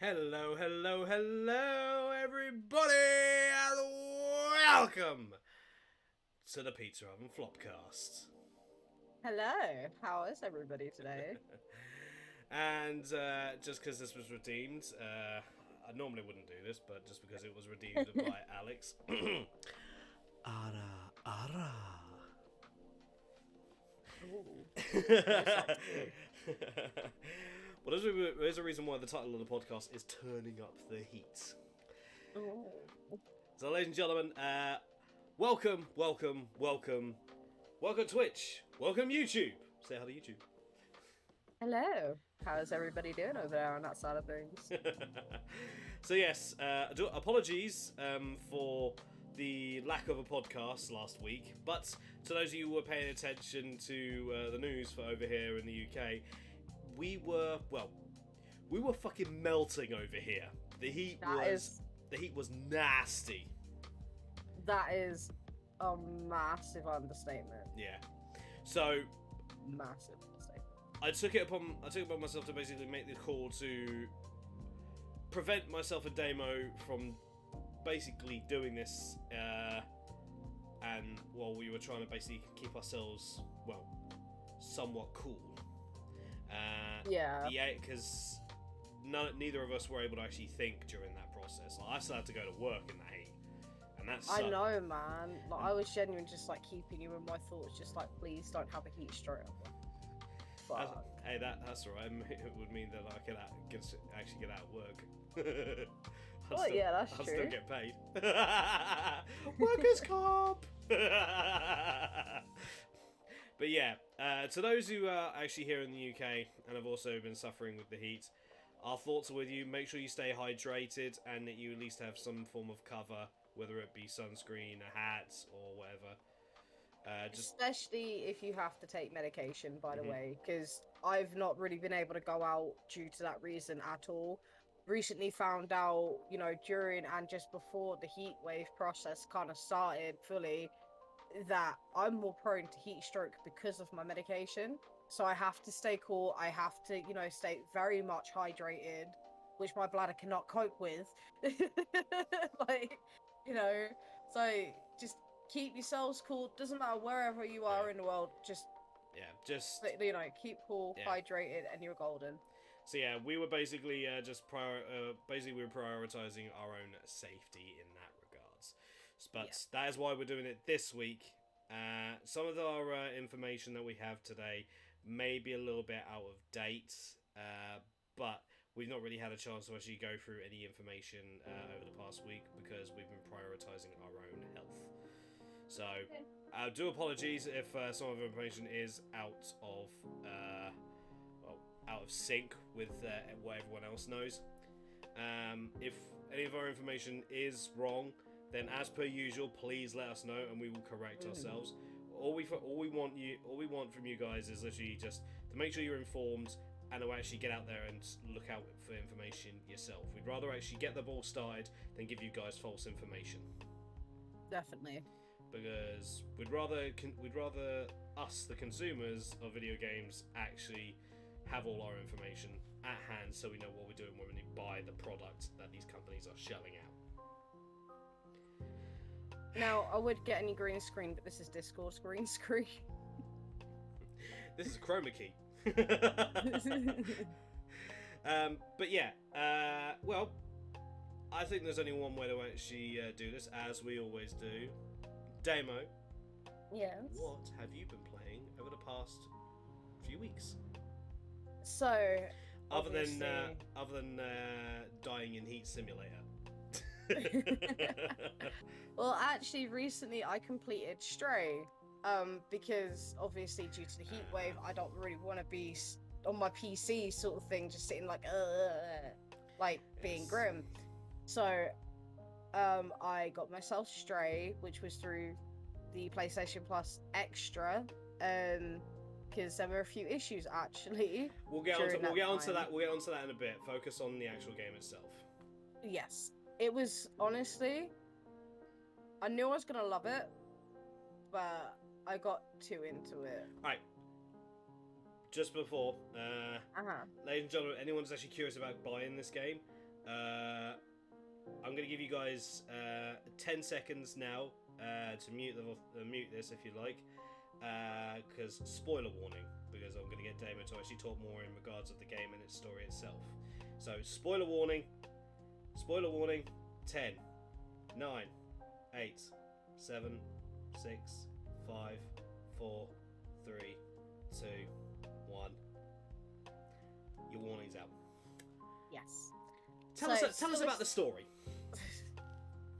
Hello, hello, hello, everybody, and welcome to the Pizza Oven Flopcast. Hello, how is everybody today? And just because this was redeemed, I normally wouldn't do this, but just because it was redeemed by Alex. Ara, ara. Ooh, that sounds Well, good. there's a reason why the title of the podcast is Turning Up the Heat. Ooh. So, ladies and gentlemen, welcome Twitch, welcome YouTube. Say hi to YouTube. Hello, how is everybody doing over there on that side of things? So yes, apologies for the lack of a podcast last week, but to those of you who were paying attention to the news for over here in the UK, we were fucking melting over here. The heat That was is the heat was nasty. that is a massive understatement. Yeah. So Massive understatement. I took it upon myself to basically make the call to prevent myself and Damo from basically doing this, and while we were trying to basically keep ourselves somewhat cool. Yeah, Yeah, because neither of us were able to actually think during that process. Like, I still had to go to work in that heat, and that I sucked. know, man. Like I was genuinely just like keeping you in my thoughts, just like please don't have a heat stroke. Fuck. Hey, that's alright. It would mean that I could actually get out of work. Oh yeah, that's I'll still true. get paid. Workers' comp. But yeah, to those who are actually here in the UK and have also been suffering with the heat, our thoughts are with you. Make sure you stay hydrated and that you at least have some form of cover, whether it be sunscreen, a hat, or whatever. Just Especially if you have to take medication, by the mhm. way, because I've not really been able to go out due to that reason at all. Recently found out, during and just before the heat wave process kind of started fully, that I'm more prone to heat stroke because of my medication. So I have to stay cool. I have to, stay very much hydrated, which my bladder cannot cope with. like, you know, so just keep yourselves cool. Doesn't matter wherever you Yeah, are in the world, just, yeah, just keep cool, yeah. hydrated, and you're golden. So yeah, we were basically basically we were prioritizing our own safety in that regards. Yeah. But that is why we're doing it this week. Some of our information that we have today may be a little bit out of date, but we've not really had a chance to actually go through any information over the past week because we've been prioritizing our own health. So, do apologies if some of the information is out of sync with what everyone else knows. If any of our information is wrong, then as per usual, please let us know and we will correct Mhm. ourselves. All we want from you guys is literally just to make sure you're informed and to actually get out there and look out for information yourself. We'd rather actually get the ball started than give you guys false information, Definitely. because we'd rather us, the consumers of video games, actually have all our information at hand so we know what we're doing when we buy the product that these companies are shelling out. Now, I would get any green screen, but this is Discord's green screen. This is chroma key. But yeah, well, I think there's only one way to actually do this, as we always do. Demo, Yes. what have you been playing over the past few weeks? So, Other than obviously. dying in Heat Simulator. Well, actually, recently I completed Stray. Because obviously due to the heat wave, I don't really want to be on my PC sort of thing, just sitting like being Yes. grim. So, I got myself Stray, which was through the PlayStation Plus Extra. Because there were a few issues actually during We'll that get onto time. that. We'll get onto that in a bit. Focus on the actual game itself. Yes, it was honestly. I knew I was gonna love it, but I got too into it. Right. Just before, Uh huh. ladies and gentlemen, anyone who's actually curious about buying this game, I'm going to give you guys 10 seconds now to mute this if you like, because spoiler warning, because I'm going to get Damon to actually talk more in regards of the game and its story itself. So spoiler warning, 10, 9, 8, 7, 6, 5, 4, 3, 2, 1. Your warning's out. Yes. Tell us about the story.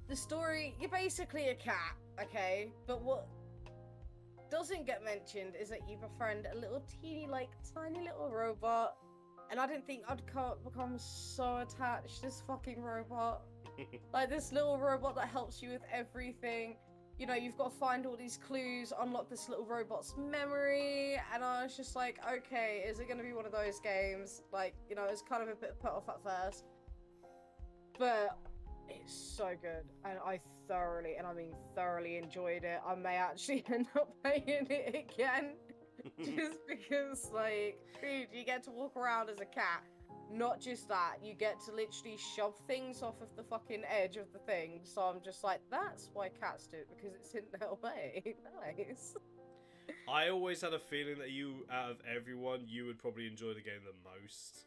The story, you're basically a cat, okay? But what doesn't get mentioned is that you befriend a little teeny, like, tiny little robot. And I didn't think I'd become so attached to this fucking robot. Like, this little robot that helps you with everything. You know, you've got to find all these clues, unlock this little robot's memory. And I was just like, okay, is it going to be one of those games? Like, you know, it's kind of a bit put off at first. But it's so good, and I thoroughly enjoyed it. I may actually end up playing it again, just because, like, dude, you get to walk around as a cat. Not just that, you get to literally shove things off of the fucking edge of the thing. So I'm just like, that's why cats do it, because it's in their way. Nice. I always had a feeling that you, out of everyone, you would probably enjoy the game the most.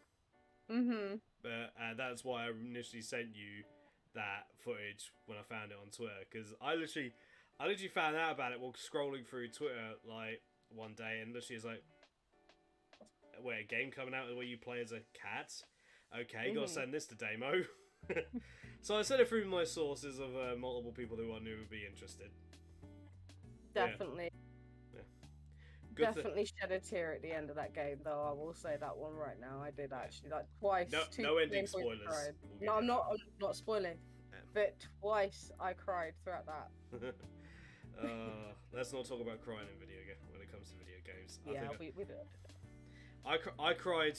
Mm-hmm. But that's why I initially sent you that footage when I found it on Twitter, because I literally found out about it while scrolling through Twitter like one day, and literally it's like, wait, a game coming out where you play as a cat? Okay, gotta send this to Damo. So I sent it through my sources of multiple people who I knew would be interested. Definitely. Yeah. Definitely shed a tear at the end of that game, though. I will say that one right now. I did actually, like, twice. No ending spoilers. No, I'm not spoiling. Yeah. But twice I cried throughout that. Let's not talk about crying in video game when it comes to video games. We do. I cried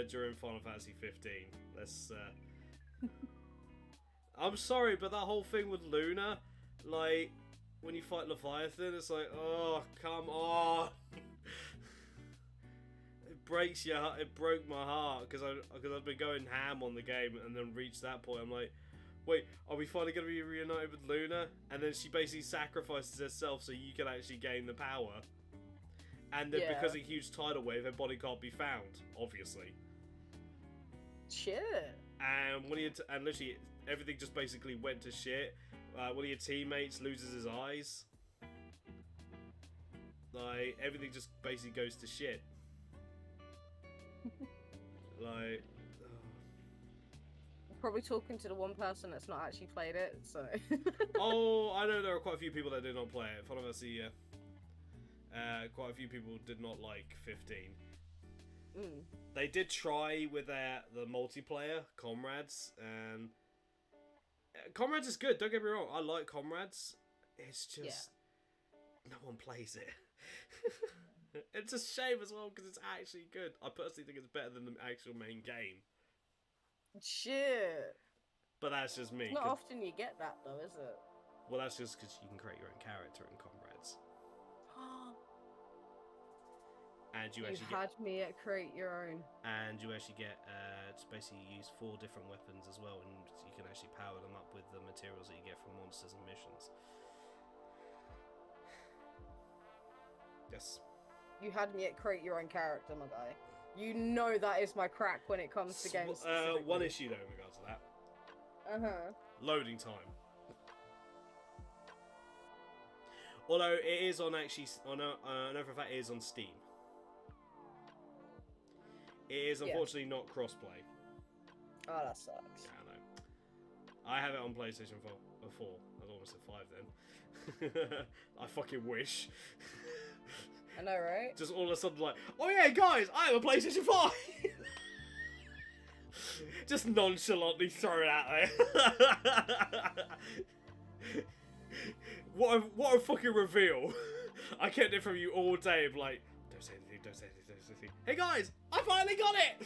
during Final Fantasy 15. Let's. I'm sorry, but that whole thing with Luna, like, when you fight Leviathan, it's like, oh, come on. It broke my heart, because I've been going ham on the game, and then reached that point, I'm like, wait, are we finally going to be reunited with Luna? And then she basically sacrifices herself so you can actually gain the power. And then because of a huge tidal wave, her body can't be found, obviously. Shit. And and literally everything just basically went to shit. One of your teammates loses his eyes. Like, everything just basically goes to shit. Like, probably talking to the one person that's not actually played it, so. Oh, I know there are quite a few people that did not play it. Final Fantasy, quite a few people did not like 15. They did try with the multiplayer Comrades, and Comrades is good. Don't get me wrong. I like Comrades. It's just no one plays it. It's a shame as well, because it's actually good. I personally think it's better than the actual main game. Shit. But that's just me. It's not often you get that, though, is it? Well, that's just because you can create your own character in Comrades. And you actually had me at create your own. And you actually get to basically use 4 different weapons as well, and you can actually power them up with the materials that you get from monsters and missions. Yes. You had me at create your own character, my guy. You know that is my crack when it comes to games. One issue though in regards to that. Loading time. Although it is on actually, I know for a fact it is on Steam. It is unfortunately not crossplay. Oh, that sucks. Yeah, I know. I have it on PlayStation 4. I almost said 5 then. I fucking wish. I know, right? Just all of a sudden like, oh yeah, guys, I have a PlayStation 5! Just nonchalantly throw it out there. What a fucking reveal. I kept it from you all day, like, don't say anything, don't say anything, don't say anything. Hey guys, I finally got it!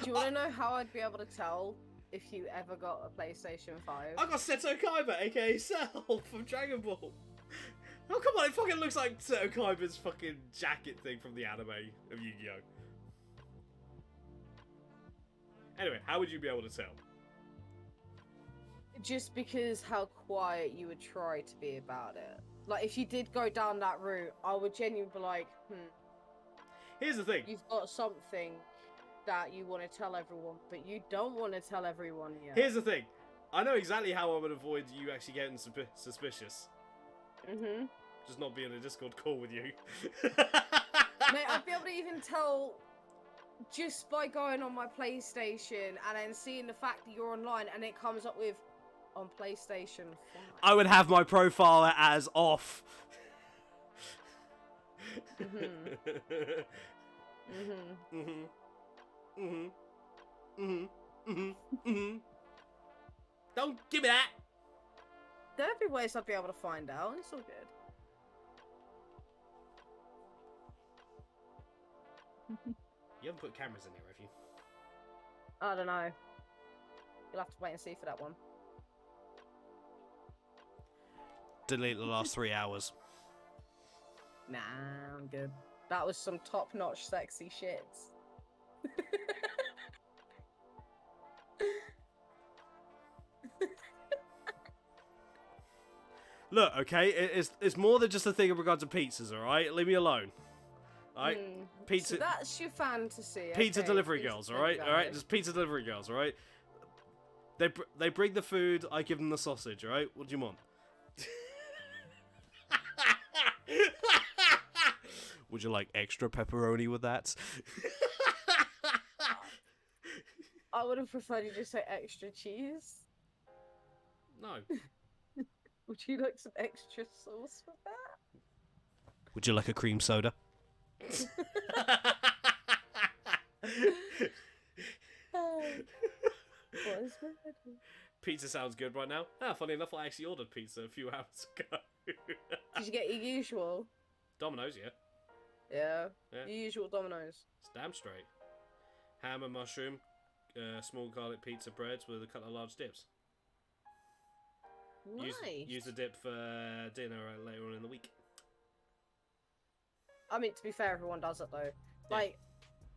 Do you want to know how I'd be able to tell if you ever got a PlayStation 5? I got Seto Kaiba, aka Cell, from Dragon Ball. Oh, come on, it fucking looks like Seto Kaiba's fucking jacket thing from the anime of Yu-Gi-Oh! Anyway, how would you be able to tell? Just because how quiet you would try to be about it. Like, if you did go down that route, I would genuinely be like, Here's the thing. you've got something that you want to tell everyone, but you don't want to tell everyone yet. Here's the thing. I know exactly how I would avoid you actually getting suspicious. Mm-hmm. Just not being in a Discord call with you. Mate, I'd be able to even tell just by going on my PlayStation and then seeing the fact that you're online and it comes up with on PlayStation 5. I would have my profile as off. Don't give me that. There'd be ways I'd be able to find out. It's all good. You haven't put cameras in here, have you? I don't know. You'll have to wait and see for that one. Delete the last 3 hours. Nah, I'm good. That was some top-notch sexy shits. Look, okay, it's more than just a thing in regards to pizzas, alright? Leave me alone. Alright? Pizza. So that's your fantasy. Pizza okay, delivery pizza girls, alright? delivery Alright? guys. Just pizza delivery girls, alright? They bring the food, I give them the sausage, alright? What do you want? Would you like extra pepperoni with that? I would have preferred you just say extra cheese. No. Would you like some extra sauce with that? Would you like a cream soda? What's ready? Pizza sounds good right now. Ah, funny enough, I actually ordered pizza a few hours ago. Did you get your usual? Domino's, yeah. Yeah. Yeah. Your usual Domino's. It's damn straight. Ham and mushroom, small garlic pizza breads with a couple of large dips. Nice. Use the dip for dinner later on in the week. I mean, to be fair, everyone does it though. Yeah. Like,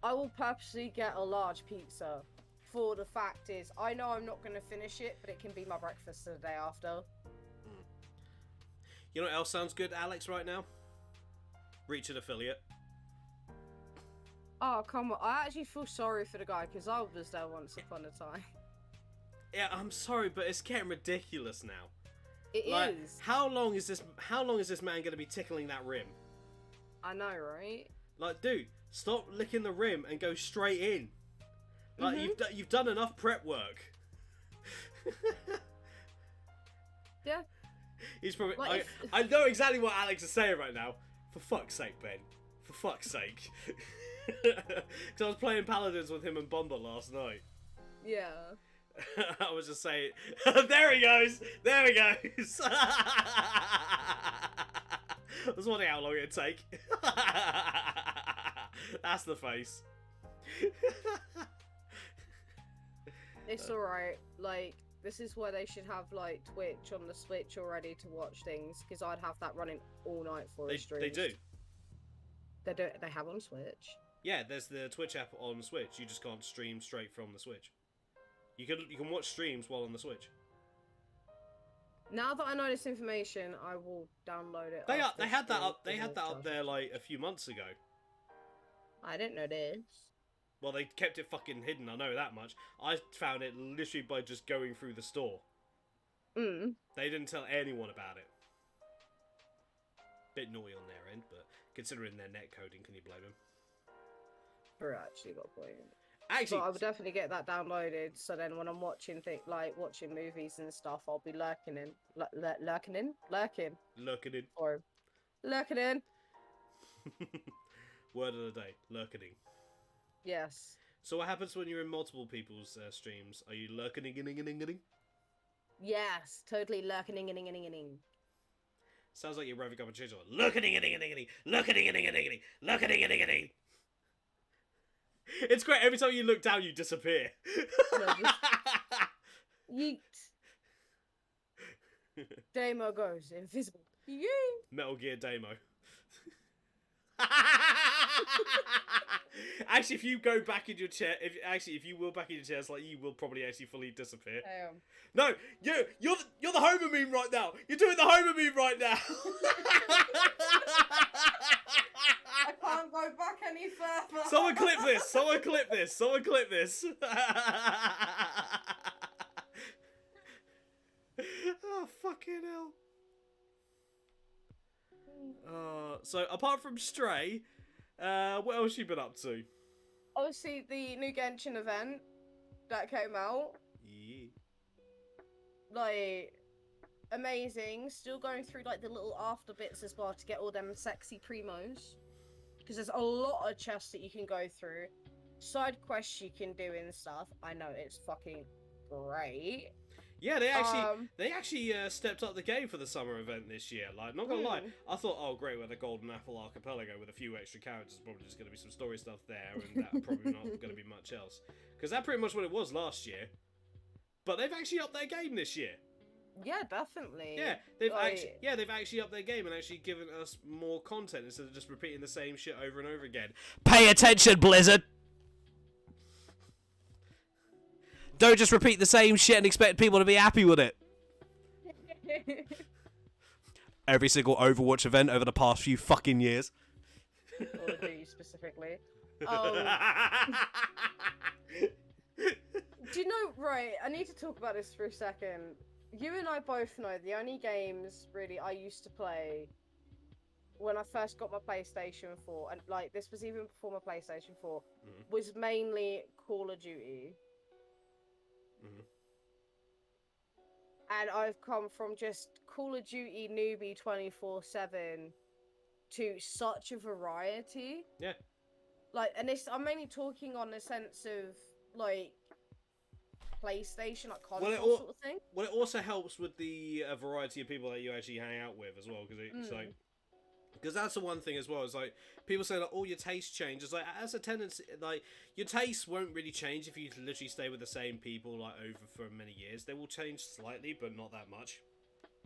I will purposely get a large pizza. For the fact is, I know I'm not going to finish it, but it can be my breakfast the day after. You know what else sounds good, Alex, right now? Reach an affiliate. Oh, come on. I actually feel sorry for the guy, because I was there once upon a time. Yeah, I'm sorry, but it's getting ridiculous now. It Like, is. How long is this man going to be tickling that rim? I know, right? Like, dude, stop licking the rim and go straight in. Like, you've done enough prep work. Yeah. He's probably. Like, I know exactly what Alex is saying right now. For fuck's sake, Ben. For fuck's sake. Because I was playing Paladins with him and Bomber last night. Yeah. I was just saying. There he goes. There he goes. I was wondering how long it'd take. That's the face. It's alright. Like, this is where they should have, like, Twitch on the Switch already to watch things, because I'd have that running all night for a stream. They do. They have on Switch. Yeah, there's the Twitch app on Switch. You just can't stream straight from the Switch. You can watch streams while on the Switch. Now that I know this information, I will download it. They after had that stream up. They had that up there like a few months ago. I didn't know this. Well, they kept it fucking hidden. I know that much. I found it literally by just going through the store. They didn't tell anyone about it. Bit naughty on their end, but considering their net coding, can you blame them? We're actually got a point. Actually, But I would definitely get that downloaded, so then when I'm watching watching movies and stuff, I'll be lurking in. Or lurking in. Word of the day, lurking. Yes. So what happens when you're in multiple people's streams? Are you lurking? Yes, totally lurking. Sounds like you're revving up a chisel. Lurking. It's great. Every time you look down, you disappear. No, just... Yeet. Damo goes invisible. Yeet. Metal Gear Demo. Actually, if you go back in your chair, if you will back in your chair, it's like you will probably actually fully disappear. No, you're the Homer meme right now. You're doing the Homer meme right now. I can't go back any further. Someone clip this. Someone clip this. Someone clip this. Oh, fucking hell. So apart from Stray, what else you been up to? Obviously, the new Genshin event that came out, Yeah. like, amazing. Still going through like the little after bits as well to get all them sexy primos, because there's a lot of chests that you can go through, side quests you can do and stuff. I know, it's fucking great. Yeah, they actually stepped up the game for the summer event this year. Like, not gonna lie, I thought, oh great, we're the Golden Apple Archipelago with a few extra characters, probably just gonna be some story stuff there, and that probably not gonna be much else. Because that's pretty much what it was last year. But they've actually upped their game this year. Yeah, definitely. Yeah, they've actually upped their game and actually given us more content instead of just repeating the same shit over and over again. Pay attention, Blizzard! Don't just repeat the same shit and expect people to be happy with it. Every single Overwatch event over the past few fucking years. Call of Duty specifically. Do you know, right, I need to talk about this for a second. You and I both know the only games, really, I used to play when I first got my PlayStation 4, and, like, this was even before my PlayStation 4, was mainly Call of Duty. And I've come from just Call of Duty newbie 24/7 to such a variety. Yeah. Like, and this, I'm mainly talking on the sense of, like, PlayStation, like console sort of thing. Well, it also helps with the variety of people that you actually hang out with as well, because it's like, because that's the one thing as well. It's like people say like, "Oh, your taste changes." Like, as a tendency, like your tastes won't really change if you literally stay with the same people like over for many years. They will change slightly, but not that much.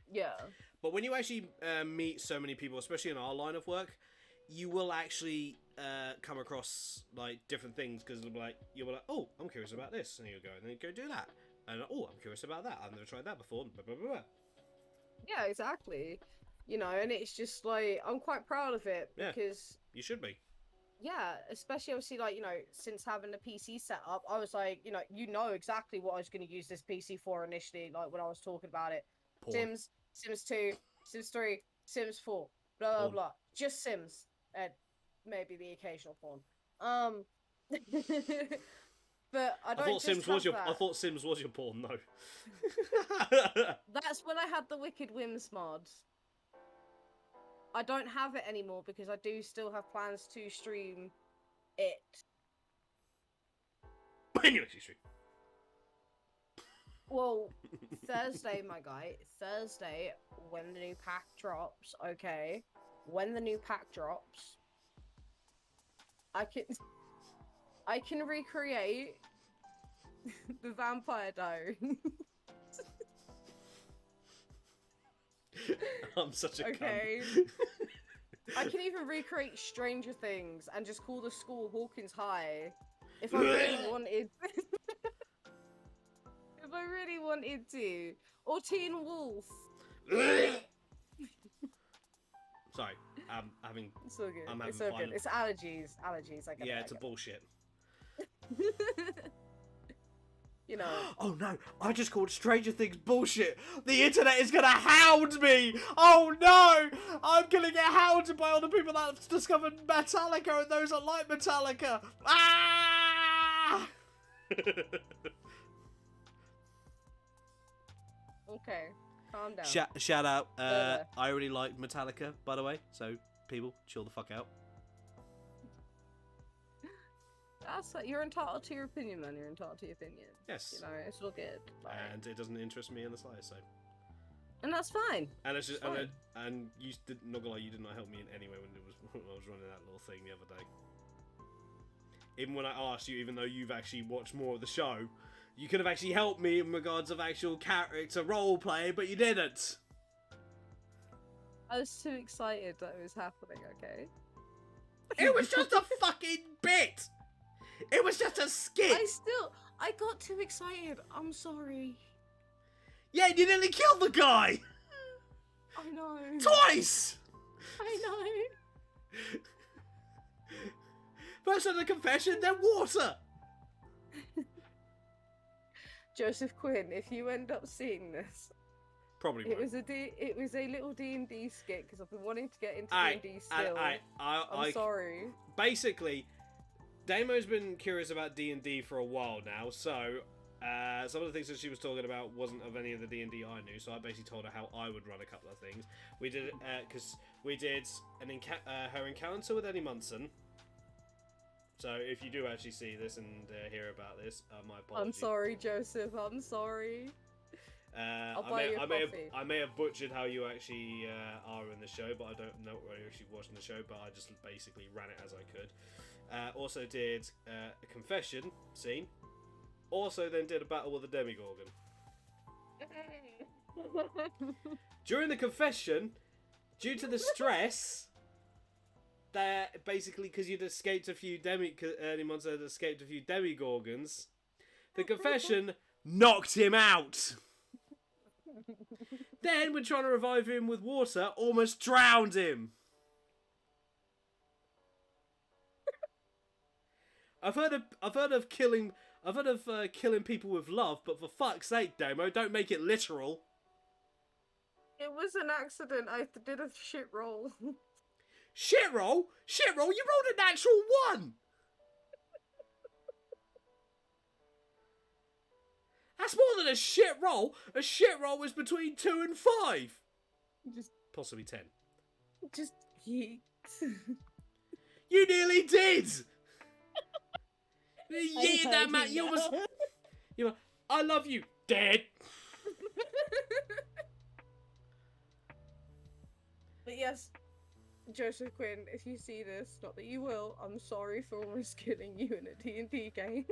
Yeah. But when you actually meet so many people, especially in our line of work, you will actually come across like different things, because you'll be like, "Oh, I'm curious about this," and you go and then go do that, and "Oh, I'm curious about that. I've never tried that before." Blah, blah, blah, blah. Yeah, exactly. You know, and it's just like, I'm quite proud of it, because you should be. Yeah, especially obviously, like, you know, since having the PC set up, I was like, you know exactly what I was going to use this PC for initially, like when I was talking about it. Porn. Sims 2, Sims 3, Sims 4, blah blah blah. Just Sims, and maybe the occasional porn. But I don't. I thought Sims was your porn, though. That's when I had the Wicked Whims mod. I don't have it anymore because I do still have plans to stream it. When you actually stream? Well, Thursday, my guy. Thursday, when the new pack drops, okay? When the new pack drops, I can recreate the Vampire Diary. I'm such a okay. cunt. I can even recreate Stranger Things and just call the school Hawkins High if I really wanted. If I really wanted to, or Teen Wolf. Sorry, I'm having. It's all good. I'm It's having all good. It's allergies. Allergies. I get it. Yeah, it's a bullshit. You know. Oh no! I just called Stranger Things bullshit. The internet is gonna hound me. Oh no! I'm gonna get hounded by all the people that have discovered Metallica and those that like Metallica. Ah! Okay, calm down. Shout out. I really like Metallica, by the way. So people, chill the fuck out. That's you're entitled to your opinion, man. You're entitled to your opinion. Yes. You know, it's all good. Like, and it doesn't interest me in the slightest, so. And that's fine. And it's just and you did not gonna lie, you did not help me in any way when I was running that little thing the other day. Even when I asked you, even though you've actually watched more of the show, you could have actually helped me in regards of actual character role play, but you didn't. I was too excited that it was happening. Okay. It was just a fucking bit. It was just a skit. I got too excited. I'm sorry. Yeah, you nearly killed the guy. I know. Twice. I know. First on the confession, then water. Joseph Quinn, if you end up seeing this, Probably it won't. it was a little D&D skit because I've been wanting to get into Aye, D&D still. I'm sorry. Basically, Damo's been curious about D&D for a while now, so some of the things that she was talking about wasn't of any of the D&D I knew, so I basically told her how I would run a couple of things. We did because we did her encounter with Eddie Munson. So if you do actually see this and hear about this, my apologies. I'm sorry, Joseph. I'm sorry. I'll buy you a coffee. I may have butchered how you actually are in the show, but I don't know whether you're actually watching the show, but I just basically ran it as I could. Also did a confession scene. Also then did a battle with a Demigorgon. During the confession, due to the stress, that basically because you'd escaped a few Demigorgons, the confession knocked him out. Then, when trying to revive him with water, almost drowned him. I've heard of killing people with love, but for fuck's sake, Damo, don't make it literal. It was an accident. I did a shit roll. Shit roll? Shit roll? You rolled a natural 1! That's more than a shit roll. A shit roll was between 2 and 5. Just Possibly 10. yeet. You nearly did! You yeeted that man. You almost... I love you, dead. But yes, Joseph Quinn, if you see this, not that you will, I'm sorry for almost killing you in a D&D game.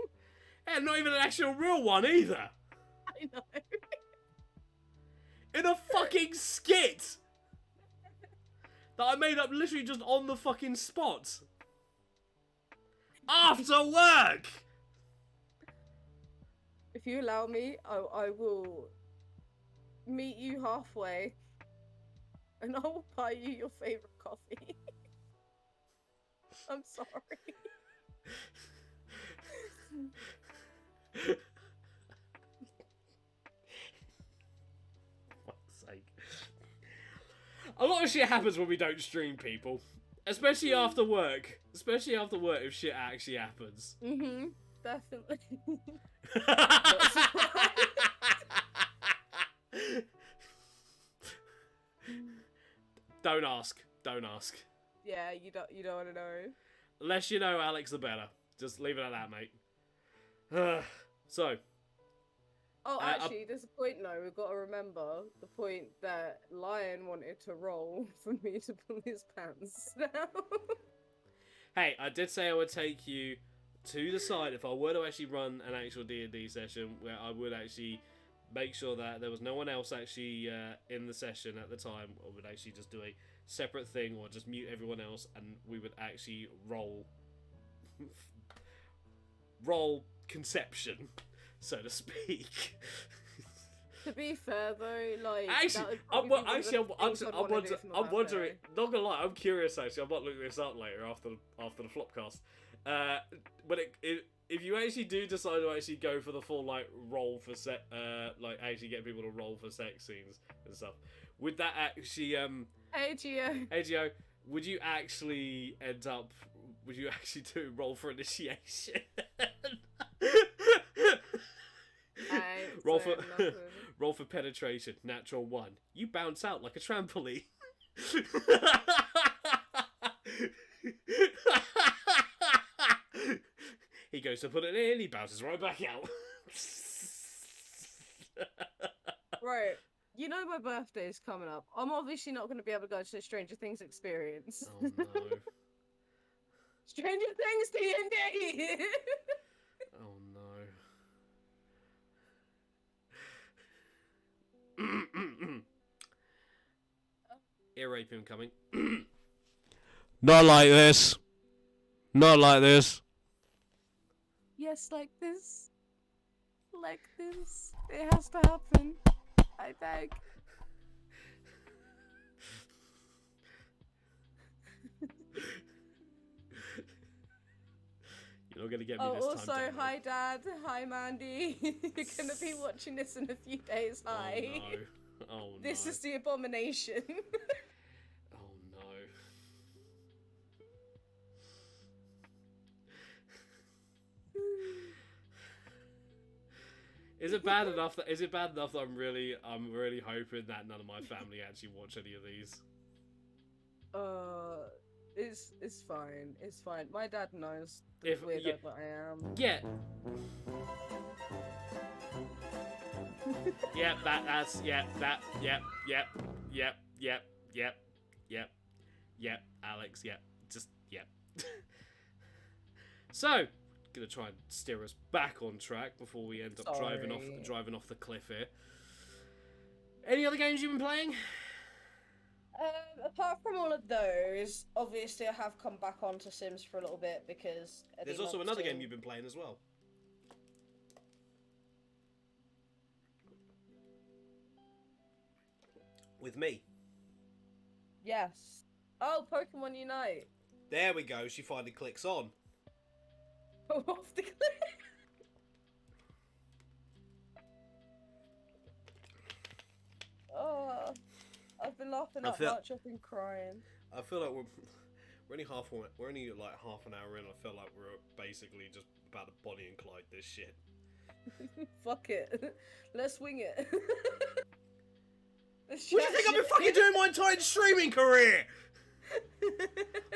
And not even an actual real one either. I know. In a fucking skit that I made up literally just on the fucking spot. After work. If you allow me, I will meet you halfway. And I will buy you your favourite coffee. I'm sorry. Fuck's sake. A lot of shit happens when we don't stream, people. Especially after work. Especially after work if shit actually happens. Mm-hmm. Definitely. Don't ask. Don't ask. Yeah, you don't want to know. Less you know, Alex, the better. Just leave it at that, mate. So. Oh, actually, there's a point now. We've got to remember the point that Lion wanted to roll for me to pull his pants down. Hey, I did say I would take you to the side if I were to actually run an actual D&D session where I would actually make sure that there was no one else actually in the session at the time, or would actually just do a separate thing or just mute everyone else, and we would actually roll conception, so to speak. To be fair though, like actually, I'm wondering. Not gonna lie, I'm curious. Actually, I might look this up later after the flopcast. But if you actually do decide to actually go for the full like roll for like actually get people to roll for sex scenes and stuff, would that actually Hey Gio, would you actually do roll for initiation? Roll for penetration, natural 1. You bounce out like a trampoline. He goes to put it in, he bounces right back out. Right. You know my birthday is coming up. I'm obviously not going to be able to go to the Stranger Things experience. Oh no. Stranger Things D&D! Oh no. Ear rape incoming. Not like this. Not like this. Yes, like this. Like this. It has to happen. I beg. You're not gonna get me Oh, this also, time, Daniel. hi, Dad. Hi, Mandy. You're gonna be watching this in a few days. Hi. Oh no. Oh no. This is the abomination. Oh no. Is it bad enough that I'm really hoping that none of my family actually watch any of these? It's fine. It's fine. My dad knows the If weirdo that I am. yeah. Yep, that's yep, that yep, Alex, yep. Just yep. So, gonna try and steer us back on track before we end up driving off the cliff here. Any other games you've been playing? Apart from all of those, obviously I have come back onto Sims for a little bit because There's also another game you've been playing as well. With me. Yes. Oh, Pokemon Unite. There we go. She finally clicks on. Oh, off the cliff. Oh, I've been laughing that much. I've been crying. I feel like we're only like half an hour in. I feel like we're basically just about to Bonnie and Clyde this shit. Fuck it. Let's wing it. What do you think I've been fucking doing my entire streaming career?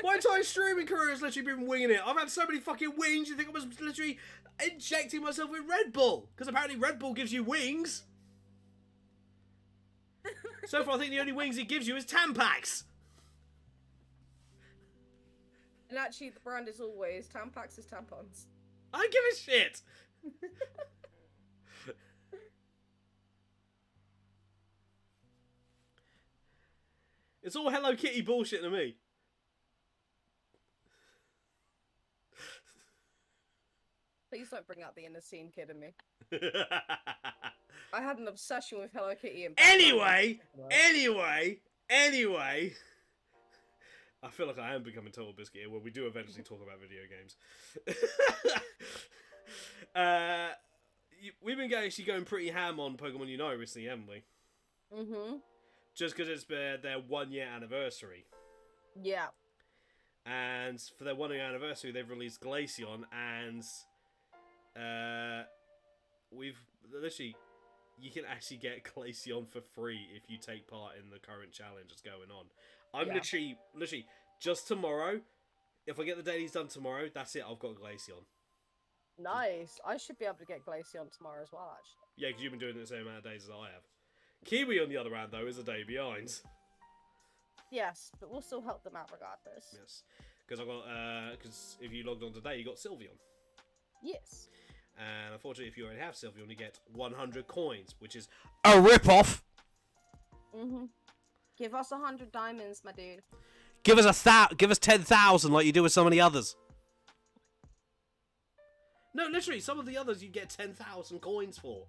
My entire streaming career has literally been winging it. I've had so many fucking wings. You think I was literally injecting myself with Red Bull? Because apparently Red Bull gives you wings. So far, I think the only wings it gives you is Tampax. And actually, the brand is always Tampax is tampons. I don't give a shit. It's all Hello Kitty bullshit to me. Please don't bring out the inner scene kid in me. I had an obsession with Hello Kitty and Anyway, I feel like I am becoming Total Biscuit here, where we do eventually talk about video games. We've been actually going pretty ham on Pokemon Unite recently, haven't we? Mm-hmm. Just because it's their 1 year anniversary. Yeah. And for their 1 year anniversary, they've released Glaceon, and we've literally, you can actually get Glaceon for free if you take part in the current challenge that's going on. I'm literally, just tomorrow, if I get the dailies done tomorrow, that's it, I've got Glaceon. Nice. I should be able to get Glaceon tomorrow as well, actually. Yeah, because you've been doing it the same amount of days as I have. Kiwi, on the other hand, though, is a day behind. Yes, but we'll still help them out regardless. Yes. Because I got, because if you logged on today, you got Sylveon. Yes. And unfortunately, if you already have Sylveon, you get 100 coins, which is a rip-off. Mm-hmm. Give us 100 diamonds, my dude. Give us give us 10,000 like you do with some of the others. No, literally, some of the others you get 10,000 coins for.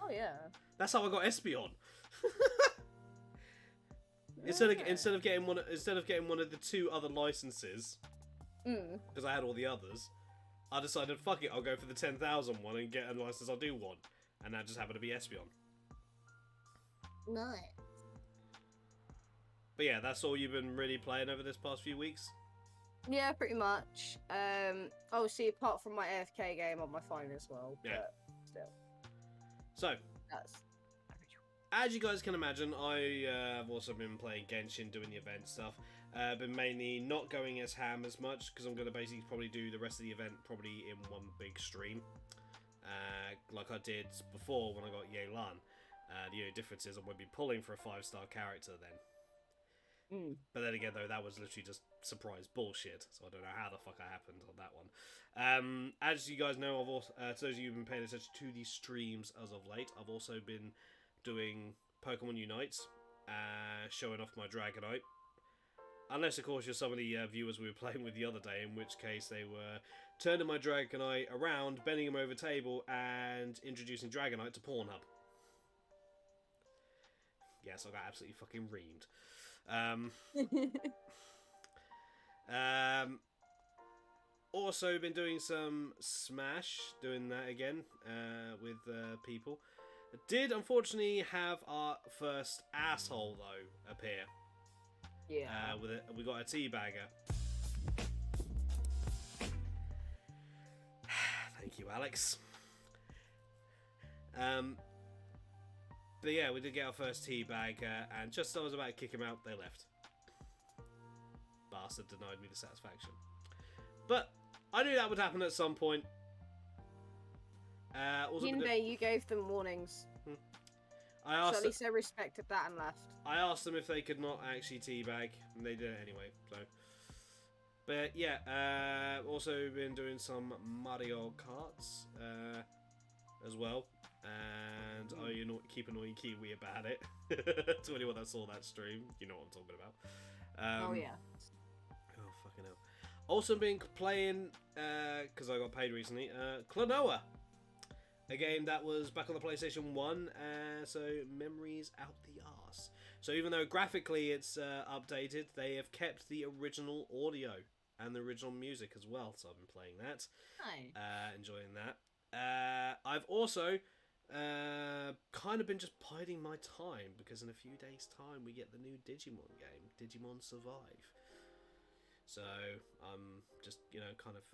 Oh yeah. That's how I got Espeon. Instead of getting one of the 2 other licenses, because I had all the others, I decided, fuck it, I'll go for the 10,000 one and get a license I do want, and that just happened to be Espeon. Nice. But yeah, that's all you've been really playing over this past few weeks? Yeah, pretty much. Obviously, apart from my AFK game on my phone as well. Yeah. But still. So, That's... as you guys can imagine, I have also been playing Genshin, doing the event stuff. Been mainly not going as ham as much, because I'm going to basically probably do the rest of the event probably in one big stream. Like I did before when I got Yelan. The only difference is I'm going to be pulling for a 5-star character then. But then again, though, that was literally just surprise bullshit, so I don't know how the fuck that happened on that one. As you guys know, I've also, to those of you who've been paying attention to the streams as of late, I've also been doing Pokemon Unite, showing off my Dragonite. Unless, of course, you're some of the viewers we were playing with the other day, in which case they were turning my Dragonite around, bending him over table, and introducing Dragonite to Pornhub. Yes, I got absolutely fucking reamed. Also been doing some Smash, doing that again with people. Did unfortunately have our first asshole though appear. Yeah. We got a teabagger. Thank you, Alex. But yeah, we did get our first teabagger, and just as I was about to kick him out, they left. Bastard denied me the satisfaction. But I knew that would happen at some point. Hyundai, you gave them warnings. I asked. So at least they respected that and left. I asked them if they could not actually teabag, and they did it anyway. So, but yeah, also been doing some Mario Karts as well, and keep annoying Kiwi about it. To anyone that saw that stream, you know what I'm talking about. Oh yeah. Oh fucking hell. Also been playing because I got paid recently. Klonoa. A game that was back on the PlayStation 1, so memories out the arse. So even though graphically it's updated, they have kept the original audio and the original music as well. So I've been playing that, enjoying that. I've also kind of been just biding my time because in a few days' time we get the new Digimon game, Digimon Survive. So I'm just kind of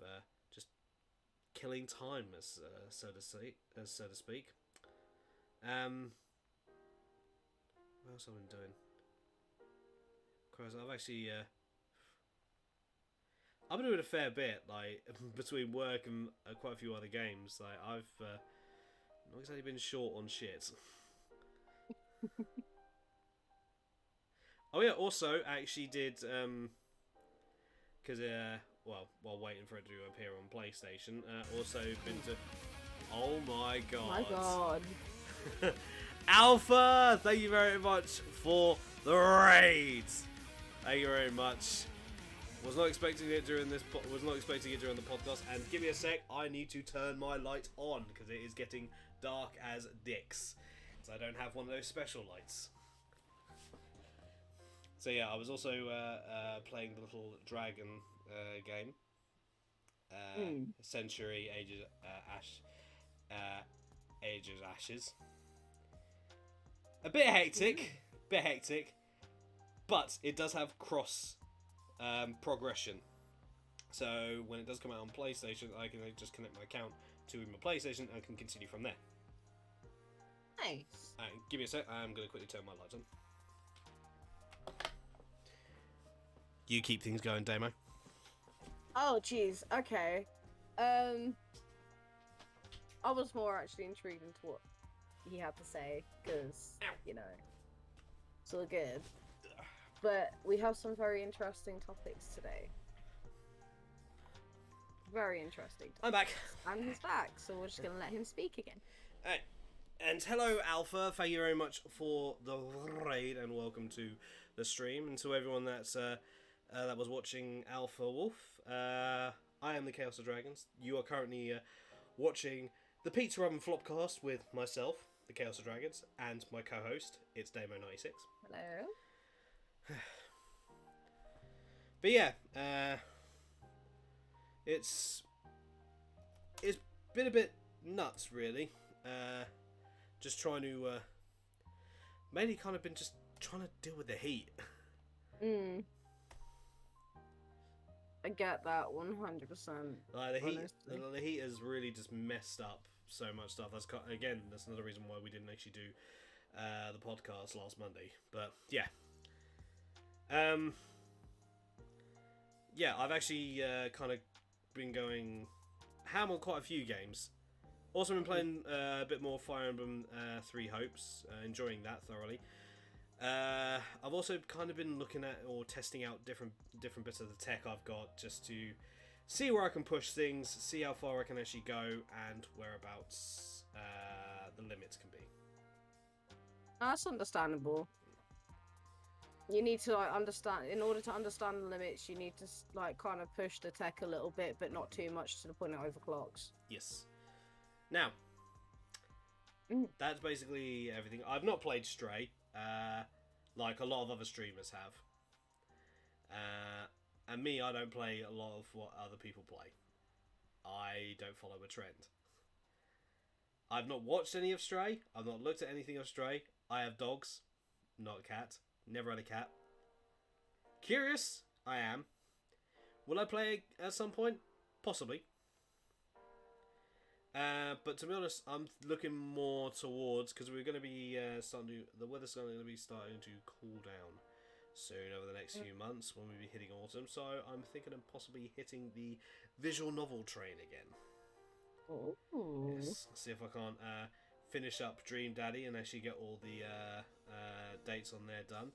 just killing time, as so to speak. What else have I been doing? Christ, I've been doing a fair bit, like between work and quite a few other games. Like I've not exactly been short on shit. Oh yeah, also actually did because while waiting for it to appear on PlayStation, also been to. Oh my god! My god! Alpha, thank you very much for the raid. Thank you very much. Was not expecting it during the podcast. And give me a sec. I need to turn my light on because it is getting dark as dicks. So I don't have one of those special lights. So yeah, I was also playing the little dragon game. Century Ages Ashes. A bit hectic, but it does have cross progression. So when it does come out on PlayStation, I can just connect my account to my PlayStation and can continue from there. Nice. Give me a sec. I'm going to quickly turn my lights on. You keep things going, Damo. Oh, jeez. Okay. I was more actually intrigued into what he had to say, because, it's all good. But we have some very interesting topics today. Very interesting topics. I'm back. And he's back, so we're just going to let him speak again. Alright. And hello, Alpha. Thank you very much for the raid, and welcome to the stream. And to everyone that's that was watching Alpha Wolf, I am the Chaos of Dragons. You are currently watching the Pizza Oven Flopcast with myself, the Chaos of Dragons, and my co-host, it's Damo96. Hello. But yeah, it's been a bit nuts, really. Just trying to mainly kind of been just trying to deal with the heat. I get that 100%. Like the heat has really just messed up so much stuff. That's another reason why we didn't actually do the podcast last Monday. But yeah, I've actually kind of been going ham on quite a few games. Also been playing a bit more Fire Emblem Three Hopes, enjoying that thoroughly. I've also kind of been looking at or testing out different bits of the tech I've got just to see where I can push things, see how far I can actually go, and whereabouts the limits can be. That's understandable. You need to like understand. In order to understand the limits, you need to like kind of push the tech a little bit, but not too much to the point it overclocks. Yes. Now, that's basically everything. I've not played Stray, like a lot of other streamers have. And me, I don't play a lot of what other people play. I don't follow a trend. I've not watched any of Stray. I've not looked at anything of Stray. I have dogs, not a cat. Never had a cat. Curious, I am. Will I play at some point? Possibly. But to be honest, I'm looking more towards, because we're going to be the weather's going to be starting to cool down soon over the next few months when we be hitting autumn. So I'm thinking of possibly hitting the visual novel train again. Ooh. Yes, see if I can't finish up Dream Daddy and actually get all the dates on there done.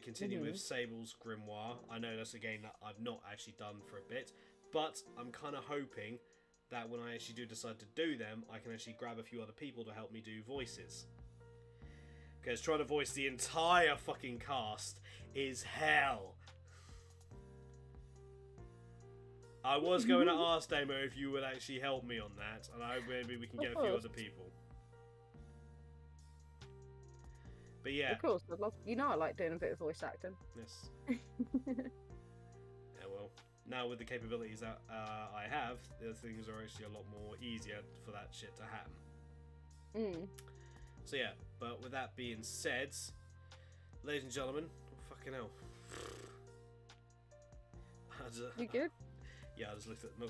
Continue with Sable's Grimoire. I know that's a game that I've not actually done for a bit, but I'm kind of hoping that when I actually do decide to do them, I can actually grab a few other people to help me do voices. Because trying to voice the entire fucking cast is hell. I was going to ask Damo if you would actually help me on that, and I hope maybe we can get a few other people. But yeah. Of course, I'd love. You know, I like doing a bit of voice acting. Yes. Yeah, well, now with the capabilities that I have, the things are actually a lot more easier for that shit to happen. So yeah, but with that being said, ladies and gentlemen, fucking hell. You good? Yeah, I just looked at the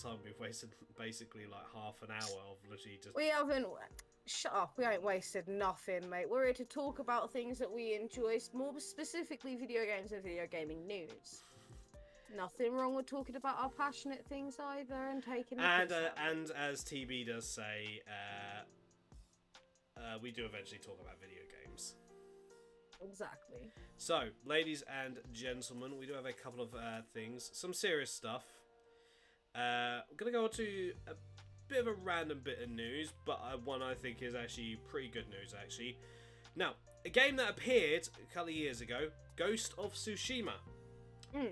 time. We've wasted basically like half an hour of literally just. We haven't. Shut up. We ain't wasted nothing, mate. We're here to talk about things that we enjoy, more specifically video games and video gaming news. Nothing wrong with talking about our passionate things either and taking. And as TB does say, we do eventually talk about video games. Exactly. So, ladies and gentlemen, we do have a couple of things, some serious stuff. I'm gonna go on to a bit of a random bit of news, but one I think is actually pretty good news, actually. Now, a game that appeared a couple of years ago, Ghost of Tsushima.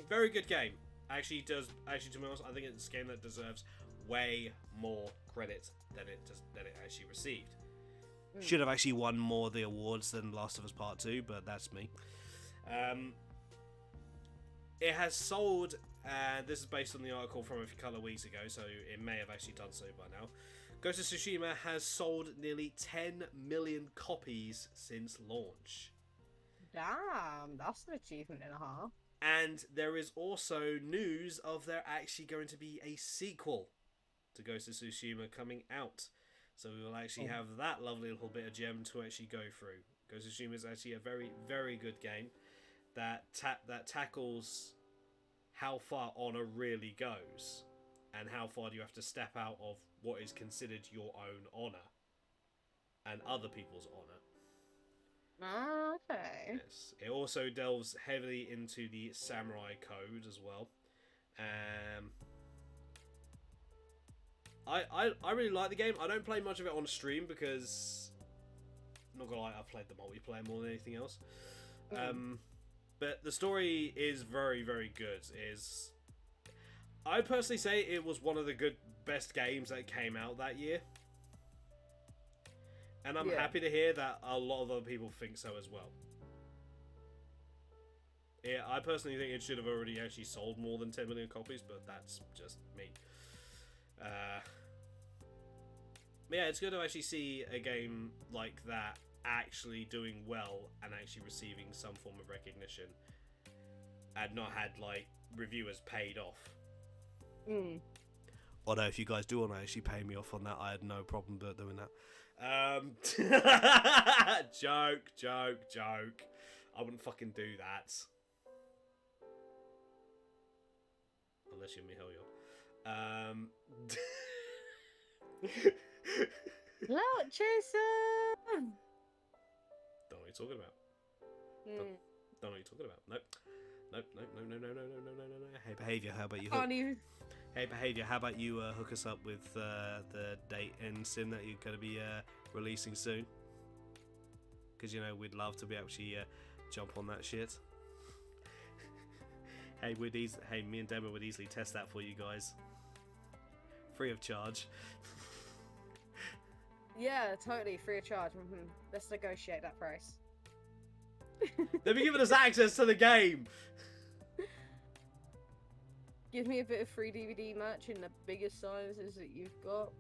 Very good game. Actually, to be honest, I think it's a game that deserves way more credit than it actually received. Should have actually won more of the awards than Last of Us Part 2, but that's me. It has sold, and this is based on the article from a couple of weeks ago, so it may have actually done so by now. Ghost of Tsushima has sold nearly 10 million copies since launch. Damn, that's an achievement and a half. And there is also news of there actually going to be a sequel to Ghost of Tsushima coming out. So we will actually have that lovely little bit of gem to actually go through. Ghost of Tsushima is actually a very, very good game that tackles how far honor really goes and how far do you have to step out of what is considered your own honor and other people's honor. Okay. Yes. It also delves heavily into the samurai code as well. I really like the game. I don't play much of it on stream because, not gonna lie, I've played the multiplayer more than anything else. But the story is very, very good. I personally say it was one of the best games that came out that year. And I'm happy to hear that a lot of other people think so as well. Yeah, I personally think it should have already actually sold more than 10 million copies, but that's just me. But yeah, it's good to actually see a game like that actually doing well and actually receiving some form of recognition and not had like reviewers paid off. Although if you guys do want to actually pay me off on that, I had no problem doing that. Joke. I wouldn't fucking do that. Unless you're Mihail. Look, Jason! Don't know what you're talking about. Don't know what you're talking about. Nope. No. Hey, Behaviour, how about you? Hey, Behaviour, how about you hook us up with the date and sim that you're going to be releasing soon? Because, you know, we'd love to be actually jump on that shit. Hey, me and Demo would easily test that for you guys, free of charge. Yeah, totally free of charge. Let's negotiate that price. They've been giving us access to the game. Give me a bit of free DVD merch in the biggest sizes that you've got.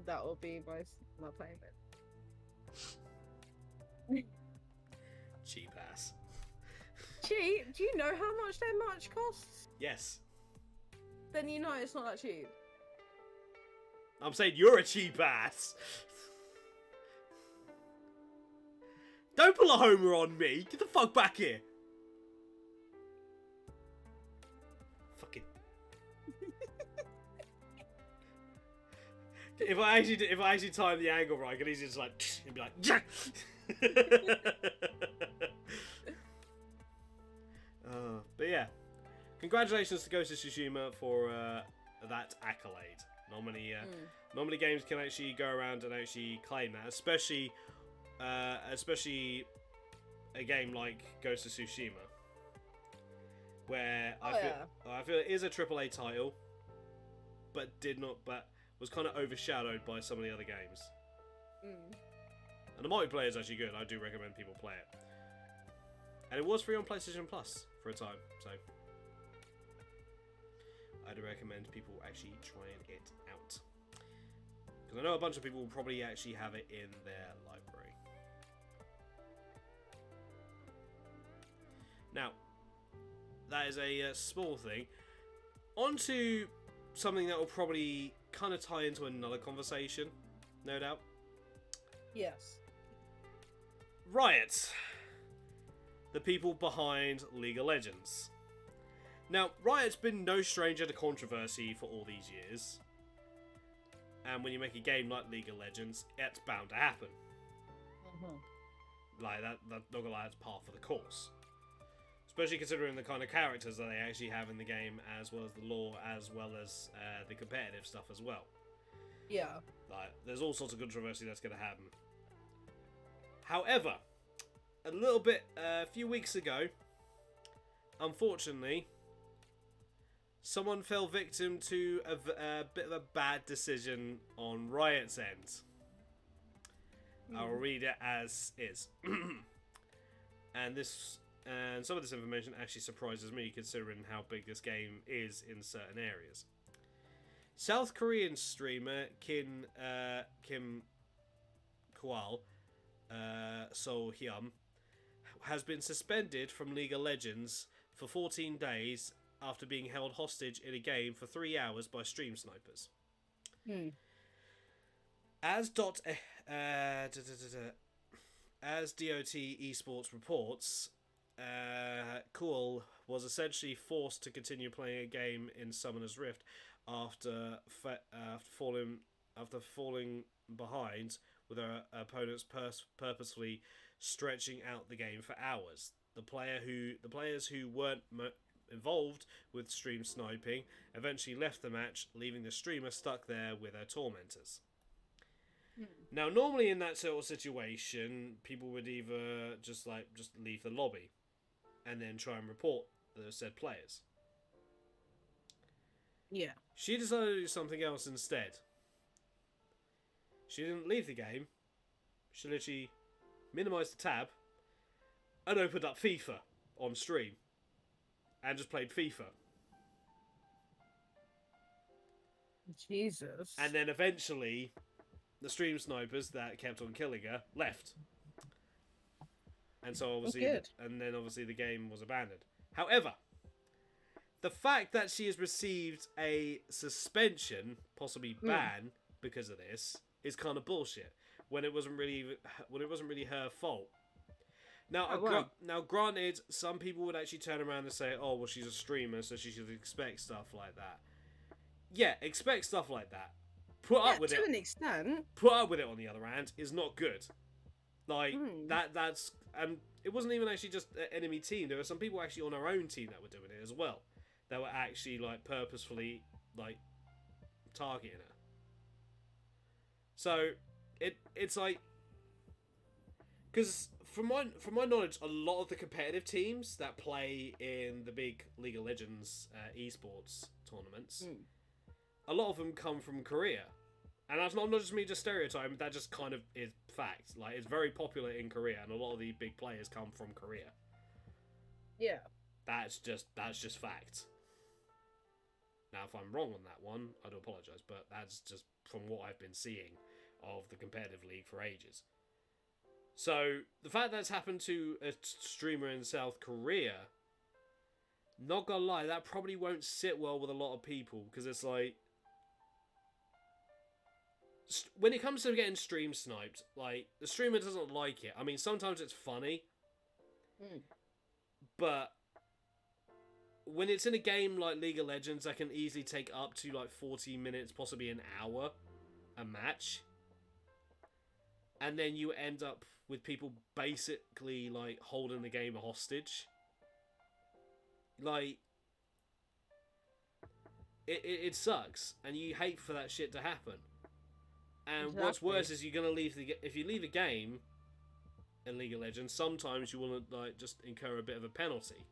That will be my payment. Cheap ass. Cheap? Do you know how much their merch costs? Yes. Then you know it's not that cheap. I'm saying you're a cheap ass. Don't pull a Homer on me. Get the fuck back here. Fucking. If I actually time the angle right, I could easily just like and be like, yeah. But yeah, congratulations to Ghost of Tsushima for that accolade. Normally games can actually go around and actually claim that, especially a game like Ghost of Tsushima, where I feel it is a AAA title, but was kind of overshadowed by some of the other games. And the multiplayer is actually good. I do recommend people play it. And it was free on PlayStation Plus for a time, so I'd recommend people actually trying it out. Because I know a bunch of people will probably actually have it in their library. Now, that is a small thing. On to something that will probably kind of tie into another conversation, no doubt. Yes. Riot. The people behind League of Legends. Now, Riot's been no stranger to controversy for all these years. And when you make a game like League of Legends, it's bound to happen. Like, not gonna lie, that's par for the course. Especially considering the kind of characters that they actually have in the game, as well as the lore, as well as the competitive stuff as well. Yeah. Like, there's all sorts of controversy that's gonna happen. However, a few weeks ago, unfortunately, someone fell victim to a bit of a bad decision on Riot's end. I'll read it as is. And some of this information actually surprises me, considering how big this game is in certain areas. South Korean streamer Kim Kwal So Hyun has been suspended from League of Legends for 14 days after being held hostage in a game for 3 hours by stream snipers. As DOT Esports reports, Cool was essentially forced to continue playing a game in Summoner's Rift after falling behind, with her opponents purposefully stretching out the game for hours. The players who weren't involved with stream sniping eventually left the match, leaving the streamer stuck there with her tormentors. Now, normally in that sort of situation, people would either just leave the lobby and then try and report the said players. Yeah. She decided to do something else instead. She didn't leave the game. She literally minimised the tab and opened up FIFA on stream and just played FIFA. Jesus. And then eventually, the stream snipers that kept on killing her left. And so obviously, obviously the game was abandoned. However, the fact that she has received a suspension, possibly ban, because of this, is kind of bullshit. When it wasn't really her fault. Now, now, granted, some people would actually turn around and say, "Oh, well, she's a streamer, so she should expect stuff like that." Yeah, expect stuff like that. Put up with it to an extent. Put up with it, on the other hand, is not good. Like that's and it wasn't even actually just an enemy team. There were some people actually on our own team that were doing it as well. That were actually like purposefully like targeting her. So it's like, because from my knowledge, a lot of the competitive teams that play in the big League of Legends esports tournaments, Mm. a lot of them come from Korea, and that's not just me just stereotyping. That just kind of is fact. Like, it's very popular in Korea, and a lot of the big players come from Korea. Yeah. That's just fact. Now, if I'm wrong on that one, I do apologise, but that's just from what I've been seeing of the competitive league for ages. So, the fact that's happened to a streamer in South Korea, not gonna lie, that probably won't sit well with a lot of people, because it's like, when it comes to getting stream sniped, like, the streamer doesn't like it. I mean, sometimes it's funny, Mm. but when it's in a game like League of Legends, that can easily take up to like 40 minutes, possibly an hour, a match. And then you end up with people basically like holding the game hostage. Like, it sucks, and you hate for that shit to happen. And Exactly. what's worse is you're gonna leave if you leave a game in League of Legends, sometimes you will like just incur a bit of a penalty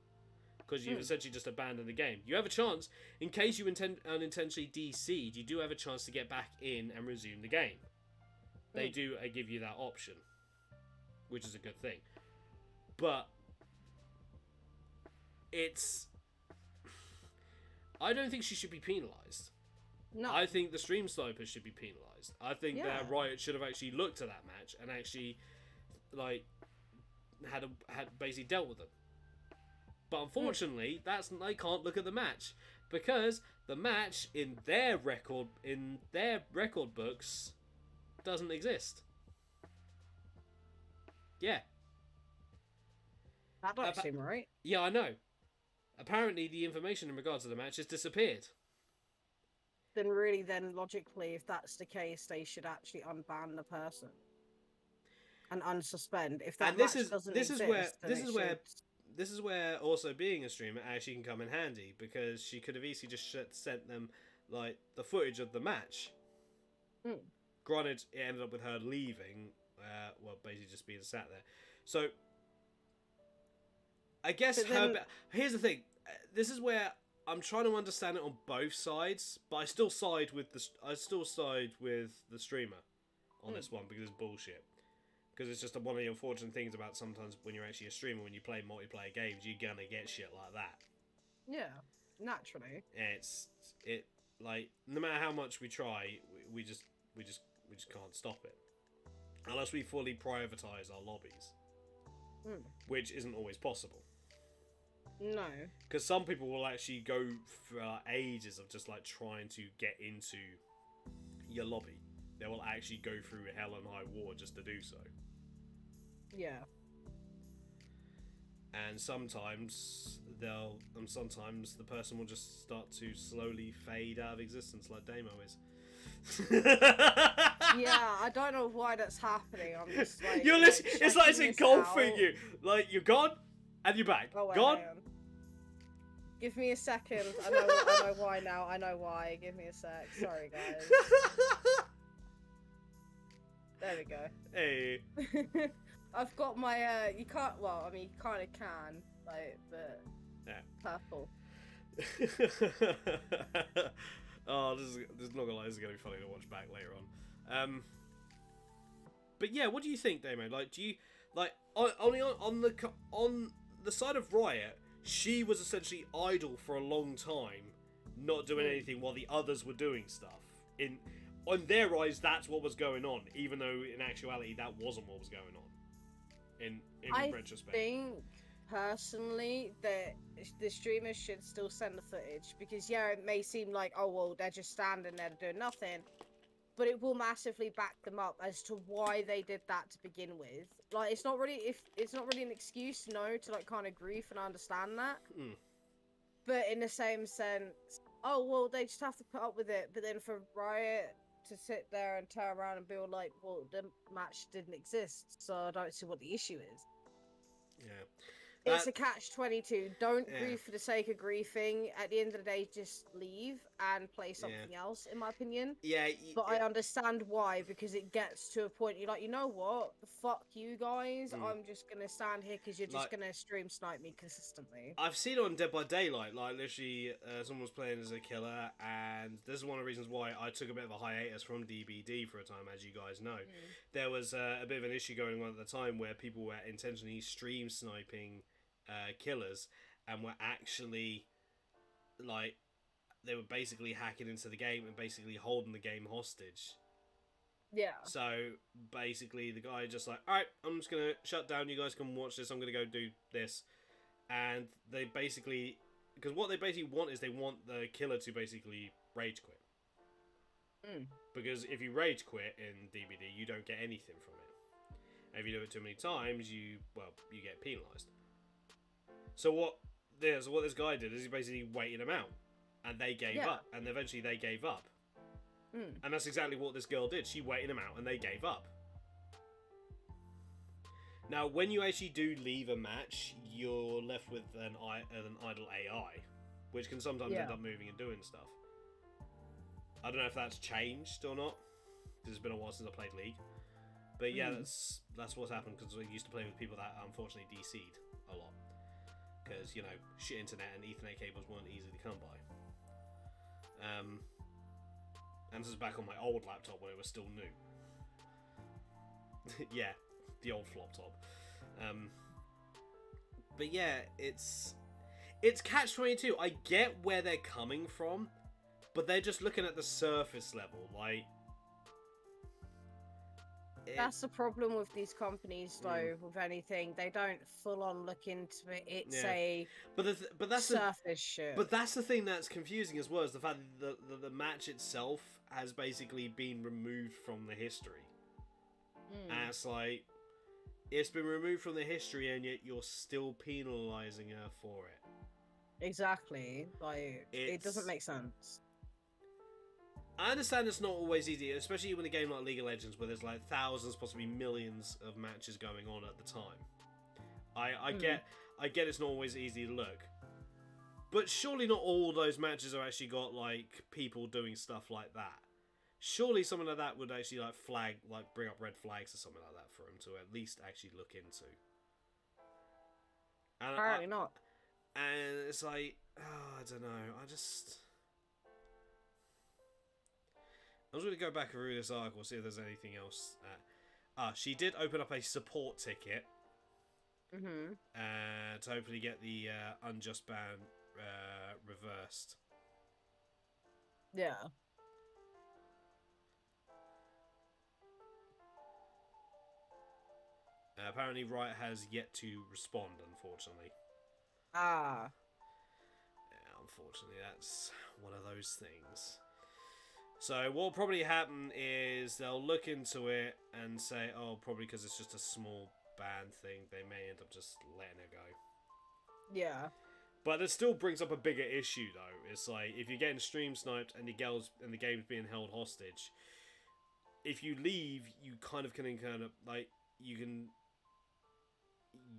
because you've essentially just abandoned the game. You have a chance, in case you unintentionally DC'd, you do have a chance to get back in and resume the game. They do give you that option, which is a good thing. But I don't think she should be penalised. No. I think the stream snipers should be penalised. I think that Riot should have actually looked at that match and actually, like, had basically dealt with them. But unfortunately, they can't look at the match because the match in their record books doesn't exist. Yeah. That don't seem right. Yeah, I know. Apparently, the information in regards to the match has disappeared. Then logically, if that's the case, they should actually unban the person and unsuspend. If that match doesn't exist, this is where also being a streamer actually can come in handy, because she could have easily just sent them like the footage of the match. Granted, it ended up with her leaving, basically just being sat there. So I guess here's the thing. This is where I'm trying to understand it on both sides, but I still side with the streamer on this one, because it's bullshit. Because it's just one of the unfortunate things about sometimes when you're actually a streamer, when you play multiplayer games, you're gonna get shit like that. Yeah, naturally. It like, no matter how much we try, we just can't stop it unless we fully privatize our lobbies, which isn't always possible. No. Because some people will actually go for ages of just like trying to get into your lobby. They will actually go through hell and high water just to do so. Yeah. And sometimes the person will just start to slowly fade out of existence, like Damo is. Yeah, I don't know why that's happening. I'm just like, you're listening. It's like it's engulfing you. Like, you're gone and you're back. Oh, wait, gone. Give me a second. I know why now. I know why. Give me a sec. Sorry, guys. There we go. Hey. I've got my you can't. Well, I mean, you kind of can, like, but purple. Oh, this is not gonna lie. This is gonna be funny to watch back later on. But yeah, what do you think, Damo? Like, do you like on the side of Riot? She was essentially idle for a long time, not doing anything while the others were doing stuff. On their eyes, that's what was going on, even though in actuality that wasn't what was going on. In retrospect, I think personally that the streamers should still send the footage, because it may seem like, oh well, they're just standing there doing nothing, but it will massively back them up as to why they did that to begin with. Like, it's not really an excuse, to like kind of grief, and I understand that. But in the same sense, oh well, they just have to put up with it. But then for Riot to sit there and turn around and be all like, well, the match didn't exist, so I don't see what the issue is. Yeah, It's That a catch-22. Don't yeah, grief for the sake of griefing. At the end of the day, just leave and play yeah, something else, in my opinion. yeah. But I understand why, because it gets to a point you're like, you know what? Fuck you guys. Mm, I'm just gonna stand here because you're just like gonna stream snipe me consistently. I've seen it on Dead by Daylight. Like literally, someone was playing as a killer, and this is one of the reasons why I took a bit of a hiatus from DBD for a time, as you guys know. Mm. There was a bit of an issue going on at the time where people were intentionally stream sniping killers, and were actually like they were basically hacking into the game and basically holding the game hostage. Yeah. So basically, the guy just like, all right, I'm just gonna shut down. You guys can watch this. I'm gonna go do this, and they basically, because what they basically want is they want the killer to basically rage quit. Mm. Because if you rage quit in DBD, you don't get anything from it. And if you do it too many times, you get penalised. So what this guy did is he basically waited them out, and they gave Yeah. up, and eventually they gave up. Mm. And that's exactly what this girl did. She waited them out and they gave up. Now, when you actually do leave a match, you're left with an idle AI, which can sometimes end up moving and doing stuff. I don't know if that's changed or not, because it's been a while since I played League. But yeah, that's what's happened, because I used to play with people that unfortunately DC'd a lot. Because, you know, shit internet and Ethernet cables weren't easy to come by. And this is back on my old laptop when it was still new. Yeah, the old flop top. But yeah, it's catch-22. I get where they're coming from, but they're just looking at the surface level. Like, That's the problem with these companies, though. With anything, they don't full on look into it. It's a but that's surface shit. But that's the thing that's confusing as well, is the fact that the match itself has basically been removed from the history. And it's like, it's been removed from the history, and yet you're still penalising her for it. Exactly. Like, it doesn't make sense. I understand it's not always easy, especially when a game like League of Legends, where there's like thousands, possibly millions of matches going on at the time. I get it's not always easy to look. But surely not all those matches have actually got like people doing stuff like that. Surely something like that would actually bring up red flags or something like that for him to at least actually look into. And Apparently not. And it's like, I don't know. I was going to go back and read this article, see if there's anything else. She did open up a support ticket. To hopefully get the unjust ban reversed. Yeah. Apparently, Riot has yet to respond, unfortunately. Ah. Yeah, unfortunately, that's one of those things. So what will probably happen is they'll look into it and say, oh, probably because it's just a small ban thing, they may end up just letting it go. Yeah. But it still brings up a bigger issue, though. It's like, if you're getting stream sniped and the game's being held hostage, if you leave, you kind of like,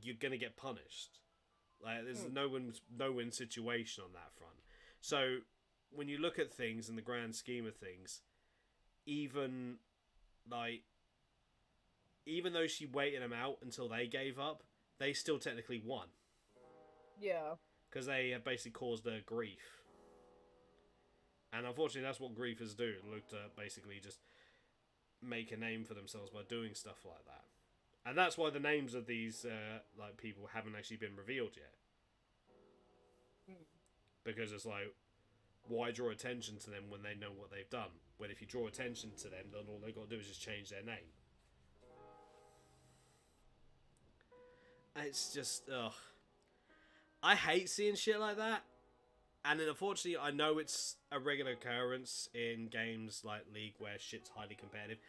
you're gonna get punished. Like, there's no win situation on that front. So when you look at things in the grand scheme of things, even though she waited them out until they gave up, they still technically won. Yeah. Because they have basically caused her grief. And unfortunately, that's what griefers do. Look to basically just make a name for themselves by doing stuff like that. And that's why the names of these people haven't actually been revealed yet. Because it's like, why draw attention to them when they know what they've done? When if you draw attention to them, then all they've got to do is just change their name. It's just, ugh. I hate seeing shit like that. And then unfortunately, I know it's a regular occurrence in games like League where shit's highly competitive.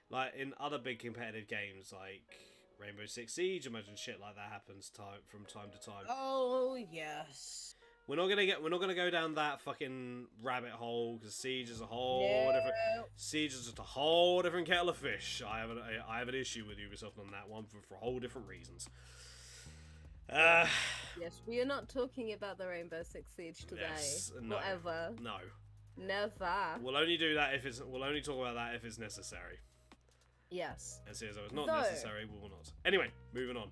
Like in other big competitive games like Rainbow Six Siege, imagine shit like that happens from time to time. Oh yes. We're not gonna go down that fucking rabbit hole because Siege is a whole different. Siege is just a whole different kettle of fish. I have an issue with Ubisoft on that one for whole different reasons. Uh, Yes, we are not talking about the Rainbow Six Siege today. yes, no, Whatever. no. Never. We'll only do that if it's. We'll only talk about that if it's necessary. Yes. As soon as it's not Though, necessary, we will not. Anyway, moving on.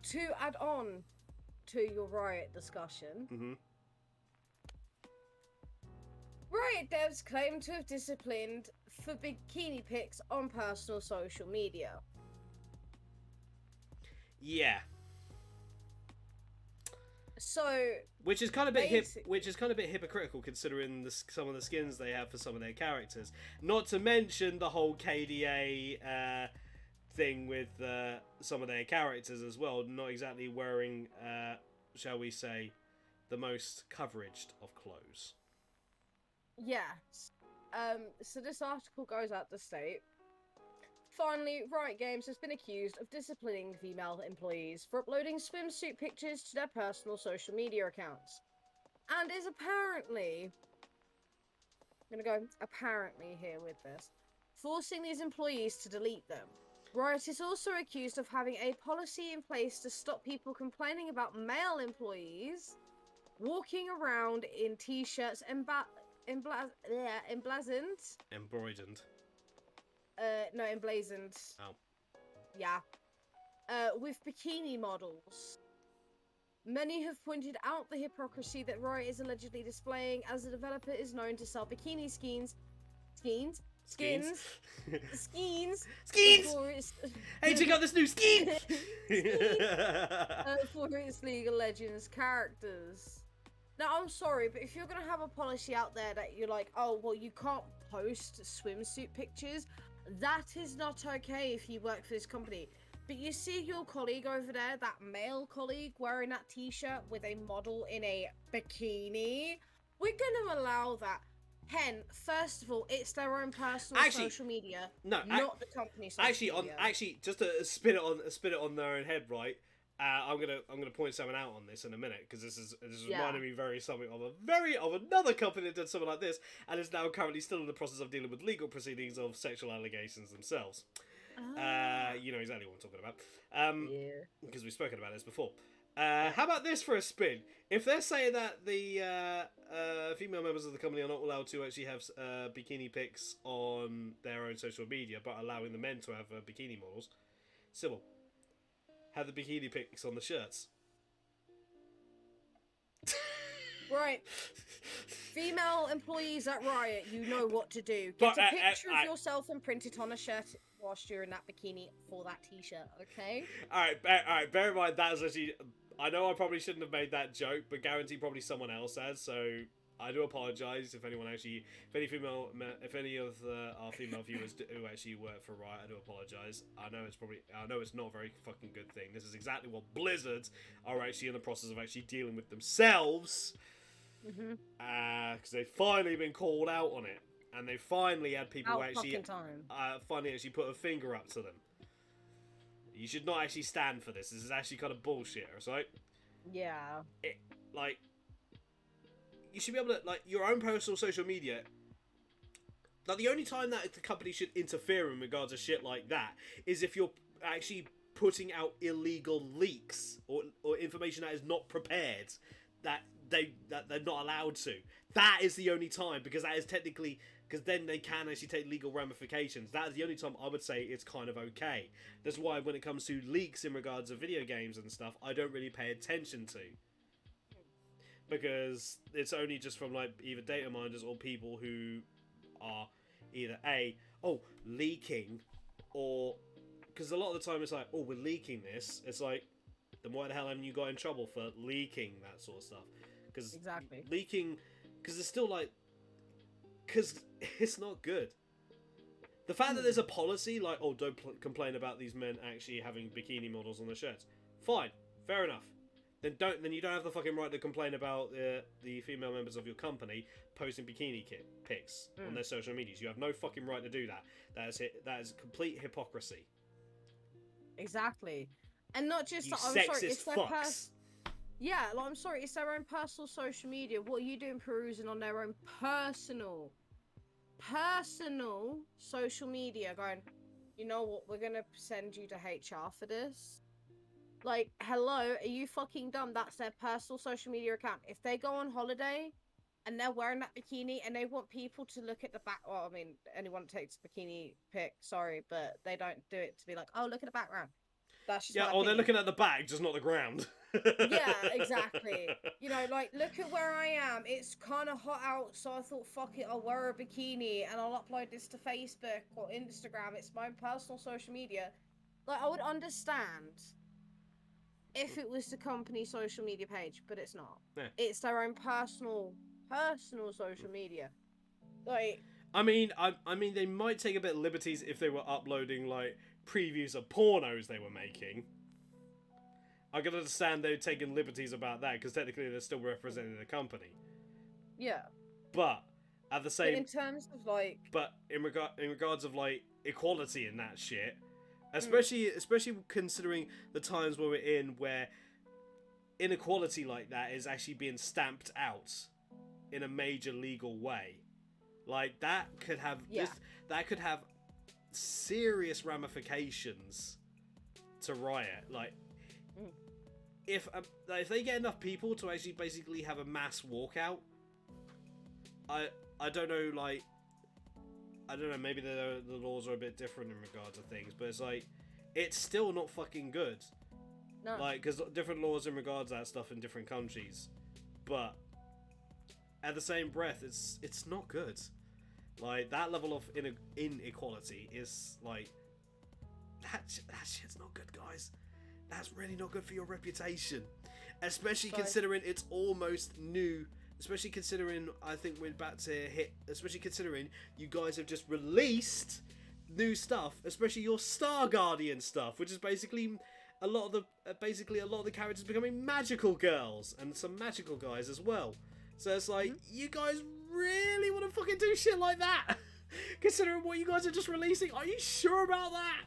to add on to your Riot discussion, Mm-hmm. Riot devs claim to have disciplined for bikini pics on personal social media. Yeah. So, Which is kind of a bit Basic- which is kind of a bit hypocritical considering some of the skins they have for some of their characters. Not to mention the whole KDA thing with some of their characters as well. Not exactly wearing, shall we say, the most coverage of clothes. yes. So this article goes out to state. Finally, Riot Games has been accused of disciplining female employees for uploading swimsuit pictures to their personal social media accounts. And is apparently, I'm gonna go apparently here with this, forcing these employees to delete them. Riot is also accused of having a policy in place to stop people complaining about male employees walking around in t-shirts emblazoned. Embroidered. No, emblazoned. Oh. Yeah. With bikini models. Many have pointed out the hypocrisy that Riot is allegedly displaying, as the developer is known to sell bikini skins Skins. for its Hey, check out this new skin! for its League of Legends characters. Now, I'm sorry, but if you're gonna have a policy out there that you're like, oh, well, you can't post swimsuit pictures, that is not okay if you work for this company. But you see your colleague over there, that male colleague wearing that t-shirt with a model in a bikini, we're gonna allow that. First of all, it's their own personal social media, not the company's social media. Actually, just to spin it on their own head, right? I'm gonna point something out on this in a minute because this is reminding me of another company that did something like this and is now currently still in the process of dealing with legal proceedings of sexual allegations themselves. You know exactly what I'm talking about. Because we've spoken about this before. How about this for a spin? If they're saying that the female members of the company are not allowed to actually have bikini pics on their own social media, but allowing the men to have bikini models, Sybil, have the bikini pics on the shirts. Right. Female employees at Riot, you know what to do. Get a picture of yourself and print it on a shirt whilst you're in that bikini for that t-shirt, okay? Alright, bear in mind that is actually... I know I probably shouldn't have made that joke, but guarantee probably someone else has, so I do apologise if anyone actually... If any of our female viewers who actually work for Riot, I do apologise. I know it's not a very fucking good thing. This is exactly what Blizzard are actually in the process of actually dealing with themselves. Because they've finally been called out on it. And they finally had people finally actually put a finger up to them. You should not actually stand for this. This is actually kind of bullshit, right? Yeah. You should be able to, your own personal social media. The only time that the company should interfere in regards to shit like that is if you're actually putting out illegal leaks or information that is not prepared that they're not allowed to. That is the only time, because that is technically... Because then they can actually take legal ramifications. That is the only time I would say it's kind of okay. That's why when it comes to leaks in regards to video games and stuff, I don't really pay attention to. Because it's only just from either data miners or people who are either leaking, or... Because a lot of the time it's like, oh, we're leaking this. It's like, then why the hell haven't you got in trouble for leaking that sort of stuff? Because leaking... Because it's still because it's not good. The fact that there's a policy don't complain about these men actually having bikini models on their shirts. Fine, fair enough. Then you don't have the fucking right to complain about the female members of your company posting bikini pics on their social medias. You have no fucking right to do that. That is complete hypocrisy. Exactly, and not just you that. I'm sorry, it's their Yeah, I'm sorry, it's their own personal social media. What are you doing perusing on their own personal social media going, you know what, we're going to send you to HR for this? Like, hello, are you fucking dumb? That's their personal social media account. If they go on holiday and they're wearing that bikini and they want people to look at the back, well, I mean, anyone takes a bikini pic, sorry, but they don't do it to be like, oh, look at the background. That's just Yeah, my or they're opinion. looking at the back, just not the ground. Yeah, exactly. You know, like, look at where I am. It's kind of hot out, so I thought, fuck it, I'll wear a bikini and I'll upload this to Facebook or Instagram. It's my personal social media. Like, I would understand if it was the company social media page, but it's not. Yeah. It's their own personal social media. Like, I mean, they might take a bit of liberties if they were uploading like previews of pornos they were making. I can understand they're taking liberties about that because technically they're still representing the company. yeah. But at the But same, in terms of like, but in regards of like equality and that shit, mm, especially considering the times where we're in where inequality like that is actually being stamped out in a major legal way. Like yeah, that could have serious ramifications to riot. Like mm, if they get enough people to actually basically have a mass walkout, I don't know, like I don't know, maybe the laws are a bit different in regards to things, but it's like it's still not fucking good. no, Like, because different laws in regards to that stuff in different countries, but at the same breath, it's not good. Like that level of inequality is like that shit's not good, guys. That's really not good for your reputation, especially so considering it's almost new. Especially considering I think we're about to hit. Especially considering you guys have just released new stuff, especially your Star Guardian stuff, which is basically a lot of the characters becoming magical girls and some magical guys as well. So it's like you guys really want to fucking do shit like that, considering what you guys are just releasing. Are you sure about that?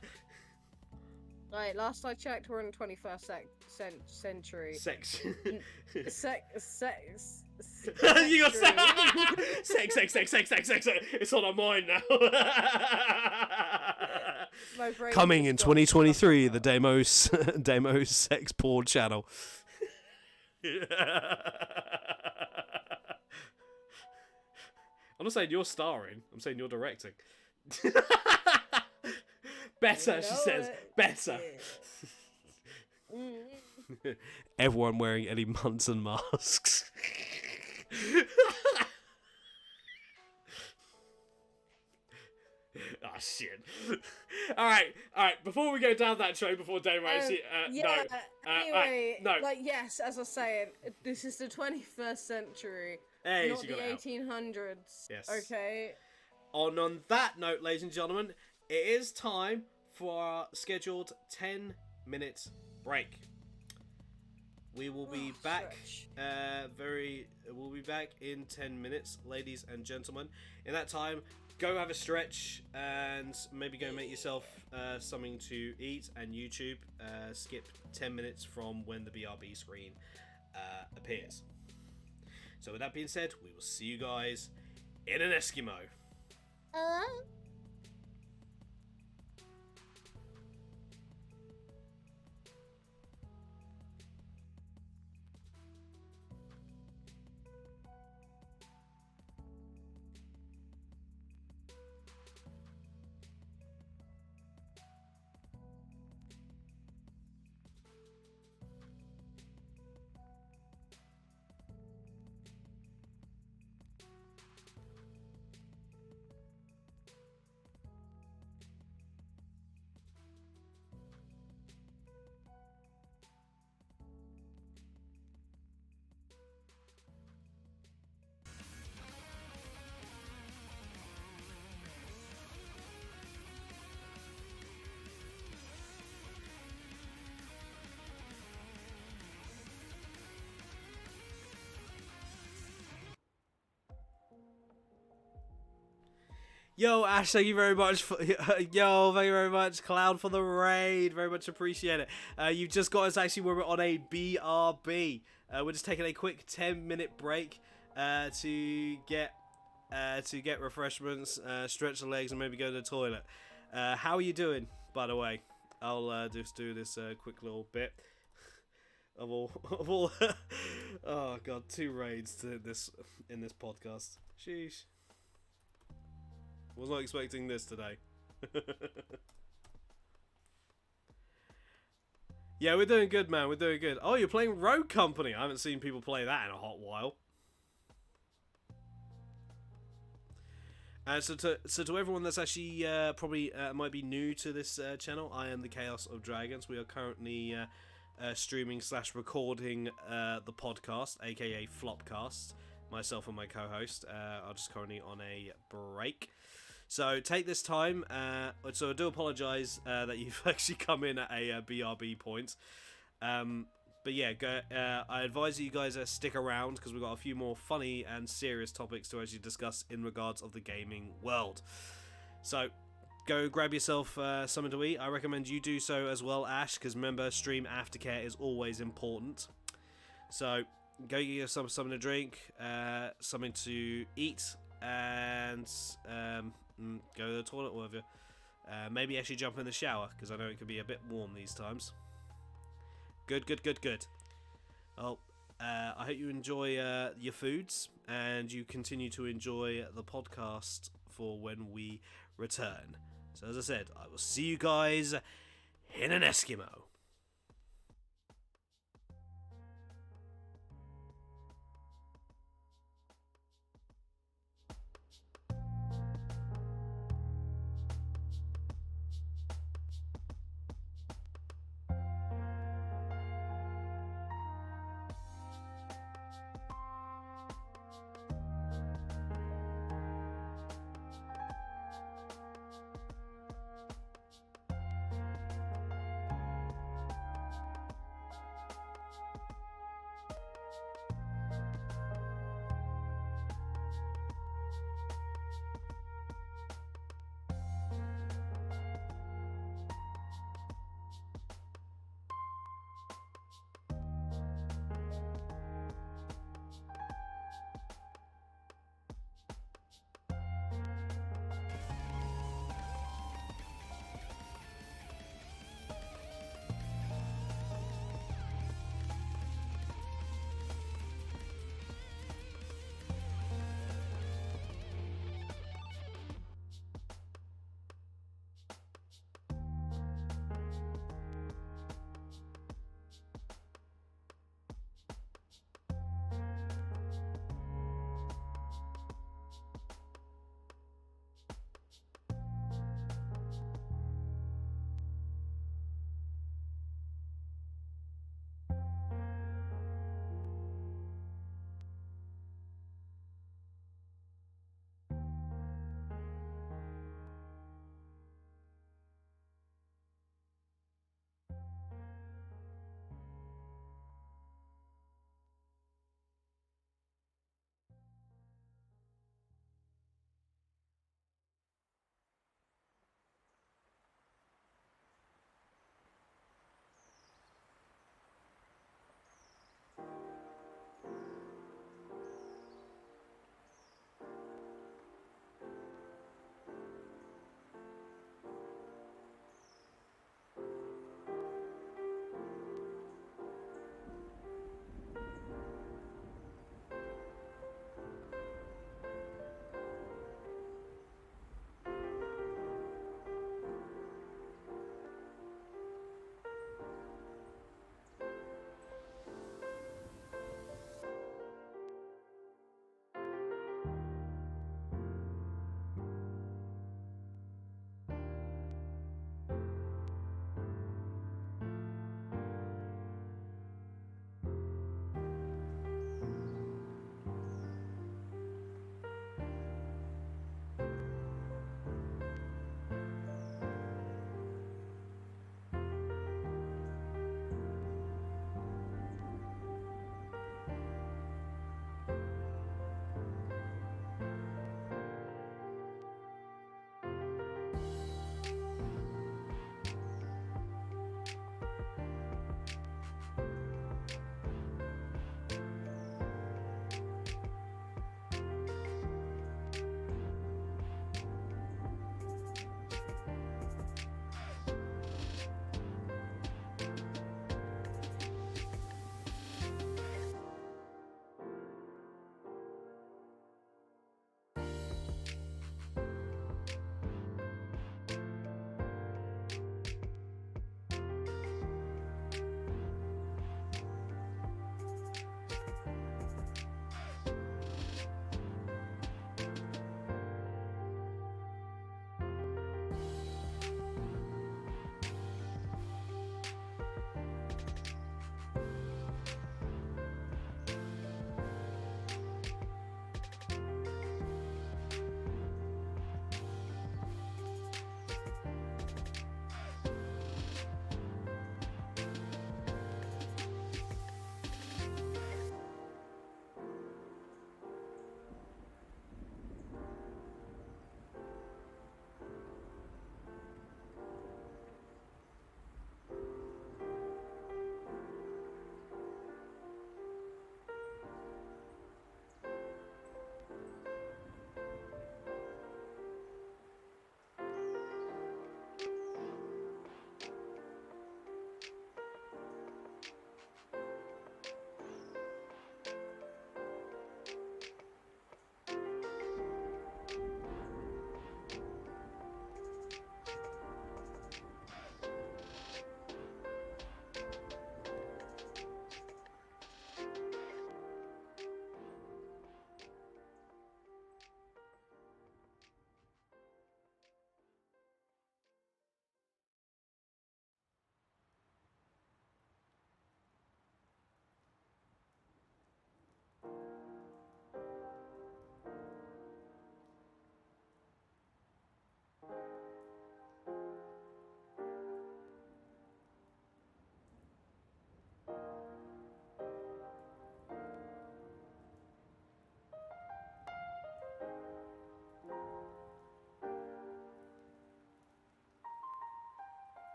like last I checked, we're in the 21st century. Sex. Sex. You got sex. Sex. It's on our mind now. My brain Coming just in got 2023, stuck the up. Demos sex porn channel. I'm not saying you're starring. I'm saying you're directing. Better, You she know says. it. Better. Yeah. Mm. Everyone wearing Eddie Munson masks. Oh shit! All right. Before we go down that train, before Dave actually, Yeah. Anyway, no. like yes, as I was saying, this is the 21st century, Hey, not she the got it out. 1800s. Yes. Okay. On that note, ladies and gentlemen, it is time for our scheduled 10-minute break. We will be back. Stretch. We'll be back in 10 minutes, ladies and gentlemen. In that time, go have a stretch and maybe go make yourself something to eat. And YouTube, skip 10 minutes from when the BRB screen appears. So with that being said, we will see you guys in an Eskimo. Yo, Ash, thank you very much. Thank you very much, Cloud, for the raid. Very much appreciate it. You've just got us actually where we're on a BRB. We're just taking a quick 10-minute break to get refreshments, stretch the legs, and maybe go to the toilet. How are you doing, by the way? I'll just do this quick little bit. of all of all. Oh god, 2 raids to this in this podcast. Sheesh. Was not expecting this today. Yeah, we're doing good, man. We're doing good. Oh, you're playing Rogue Company. I haven't seen people play that in a hot while. So to everyone that's actually probably might be new to this channel, I am the Chaos of Dragons. We are currently streaming / recording the podcast, aka Flopcast. Myself and my co-host are just currently on a break. So take this time. So I do apologise that you've actually come in at a BRB point. But yeah, I advise you guys stick around because we've got a few more funny and serious topics to actually discuss in regards of the gaming world. So go grab yourself something to eat. I recommend you do so as well, Ash, because remember, stream aftercare is always important. So go get yourself something to drink, something to eat, and go to the toilet or whatever. Maybe actually jump in the shower because I know it can be a bit warm these times. Good. Well, I hope you enjoy your foods and you continue to enjoy the podcast for when we return. So as I said, I will see you guys in an Eskimo.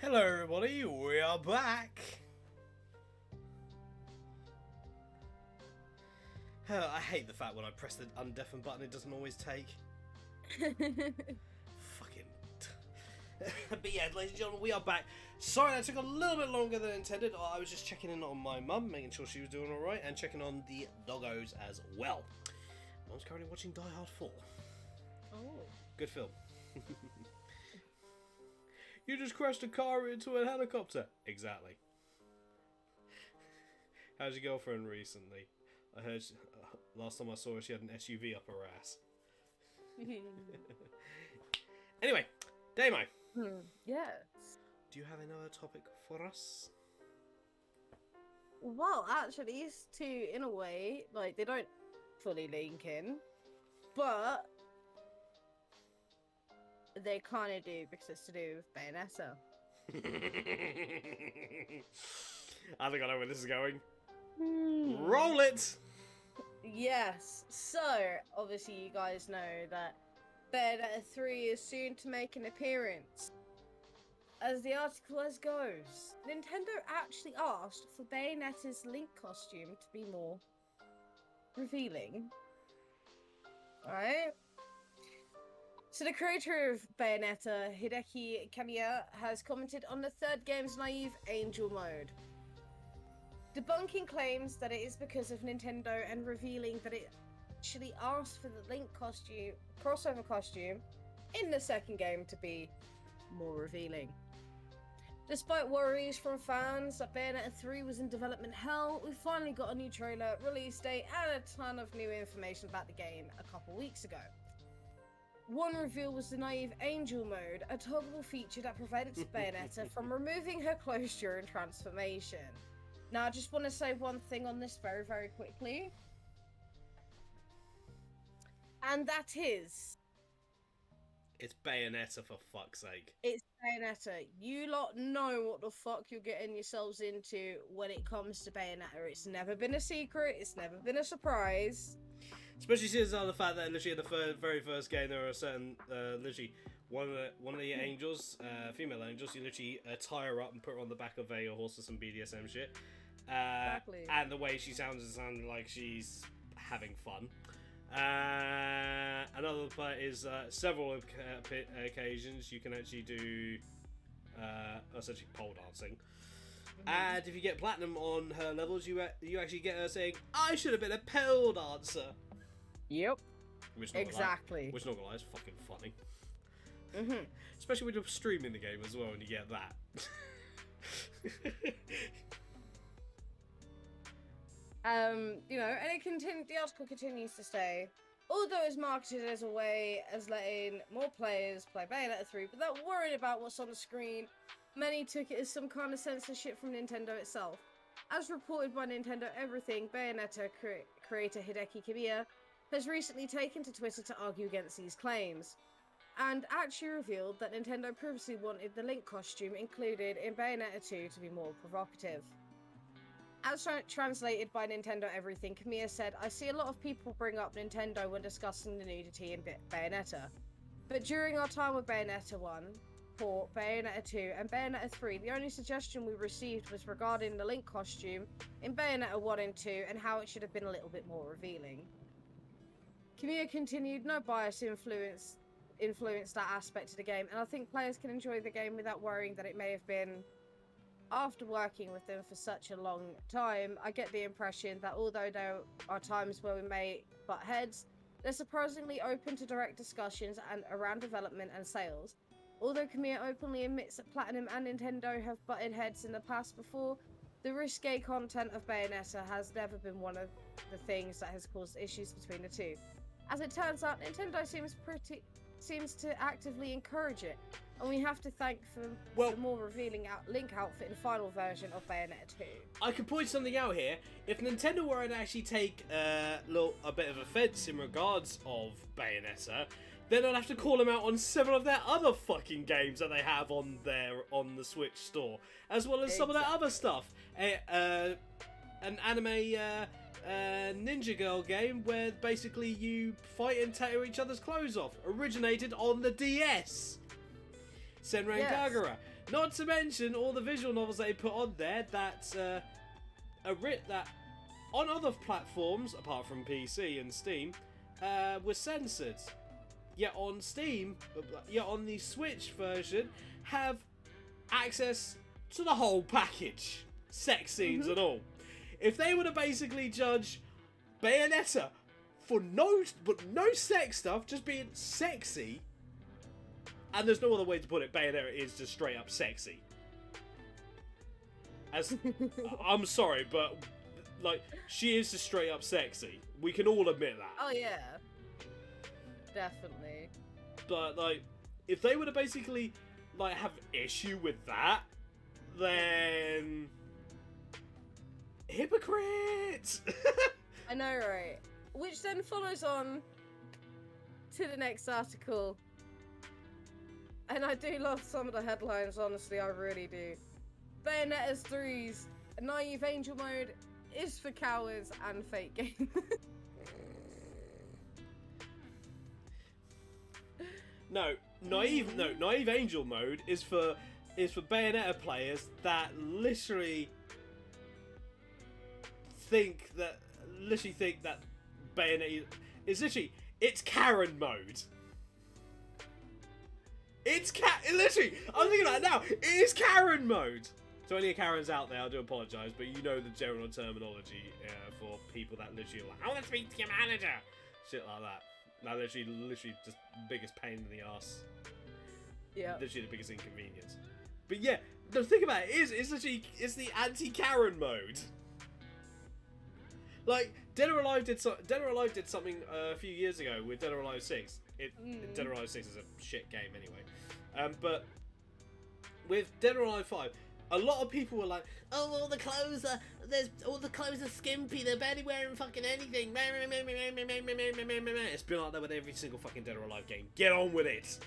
Hello everybody, we are back! I hate the fact when I press the undeafen button it doesn't always take. Fucking... But yeah, ladies and gentlemen, we are back. Sorry that took a little bit longer than intended. I was just checking in on my mum, making sure she was doing alright, and checking on the doggos as well. Mum's currently watching Die Hard 4. Oh. Good film. You just crashed a car into a helicopter. Exactly. How's your girlfriend recently? I heard last time I saw her, she had an SUV up her ass. Anyway, Damo. Yes. Do you have another topic for us? Well, actually, these two, in a way, like, they don't fully link in, but they kind of do because it's to do with Bayonetta. I think I know where this is going. Roll it! Yes. So, obviously, you guys know that Bayonetta 3 is soon to make an appearance. As the article as goes, Nintendo actually asked for Bayonetta's Link costume to be more revealing. Alright? So the creator of Bayonetta, Hideki Kamiya, has commented on the third game's naive Angel mode, debunking claims that it is because of Nintendo and revealing that it actually asked for the Link costume, crossover costume, in the second game to be more revealing. Despite worries from fans that Bayonetta 3 was in development hell, we finally got a new trailer, release date, and a ton of new information about the game a couple weeks ago. One reveal was the naive Angel mode, a toggle feature that prevents Bayonetta from removing her clothes during transformation. Now, I just want to say one thing on this very, very quickly. And that is... It's Bayonetta, for fuck's sake. It's Bayonetta. You lot know what the fuck you're getting yourselves into when it comes to Bayonetta. It's never been a secret. It's never been a surprise. Especially since the fact that literally in the very first game there are certain, literally, one of the angels, female angels, you literally tie her up and put her on the back of a horse or some BDSM shit. Exactly. And the way she sounds like she's having fun. Another part is several occasions you can actually do essentially pole dancing. And if you get platinum on her levels, you actually get her saying, "I should have been a pole dancer." Yep. Which exactly. Which not gonna lie is fucking funny. Especially when you're streaming the game as well, and you get that. You know, and the article continues to say, Although it's marketed as a way as letting more players play Bayonetta 3 without worrying about what's on the screen, many took it as some kind of censorship from Nintendo itself. As reported by Nintendo Everything, Bayonetta creator Hideki Kamiya has recently taken to Twitter to argue against these claims, and actually revealed that Nintendo previously wanted the Link costume included in Bayonetta 2 to be more provocative. As translated by Nintendo Everything, Kamiya said, "I see a lot of people bring up Nintendo when discussing the nudity in Bayonetta. But during our time with Bayonetta 1, 4, Bayonetta 2, and Bayonetta 3, the only suggestion we received was regarding the Link costume in Bayonetta 1 and 2 and how it should have been a little bit more revealing." Kamiya continued, "No bias influenced that aspect of the game, and I think players can enjoy the game without worrying that it may have been. After working with them for such a long time, I get the impression that although there are times where we may butt heads, they're surprisingly open to direct discussions and around development and sales. Although Kamiya openly admits that Platinum and Nintendo have butted heads in the past before, the risque content of Bayonetta has never been one of the things that has caused issues between the two. As it turns out, Nintendo seems to actively encourage it, and we have to thank for the more revealing Link outfit in the final version of Bayonetta 2. I could point something out here. If Nintendo were to actually take a bit of offence in regards of Bayonetta, then I'd have to call them out on several of their other fucking games that they have on the Switch store, as well as some of their other stuff. An anime ninja girl game where basically you fight and tear each other's clothes off, originated on the DS. Senran Kagura. Not to mention all the visual novels they put on there that on other platforms apart from PC and Steam were censored. Yet on the Switch version, have access to the whole package, sex scenes and all. If they were to basically judge Bayonetta for no sex stuff, just being sexy, and there's no other way to put it, Bayonetta is just straight up sexy. I'm sorry, but like, she is just straight up sexy. We can all admit that. Oh yeah, definitely. But like, if they were to basically like have issue with that, then hypocrites. I know, right? Which then follows on to the next article. And I do love some of the headlines, honestly, I really do. Bayonetta 3's Naive Angel mode is for cowards and fake gamers. Naive Angel mode is for Bayonetta players that literally think that Bayonetta is it's Karen mode. Literally, I'm thinking about it now. It is Karen mode. So any Karens out there, I do apologise, but you know the general terminology for people that literally are like, I want to speak to your manager, shit like that. That literally just biggest pain in the ass. Yeah. Literally the biggest inconvenience. But yeah, the thing about it is, it's the anti-Karen mode. Like Dead or Alive did something a few years ago with Dead or Alive 6. Dead or Alive 6 is a shit game anyway. But with Dead or Alive 5, a lot of people were like, "Oh, all the clothes are skimpy. They're barely wearing fucking anything." It's been like that with every single fucking Dead or Alive game. Get on with it.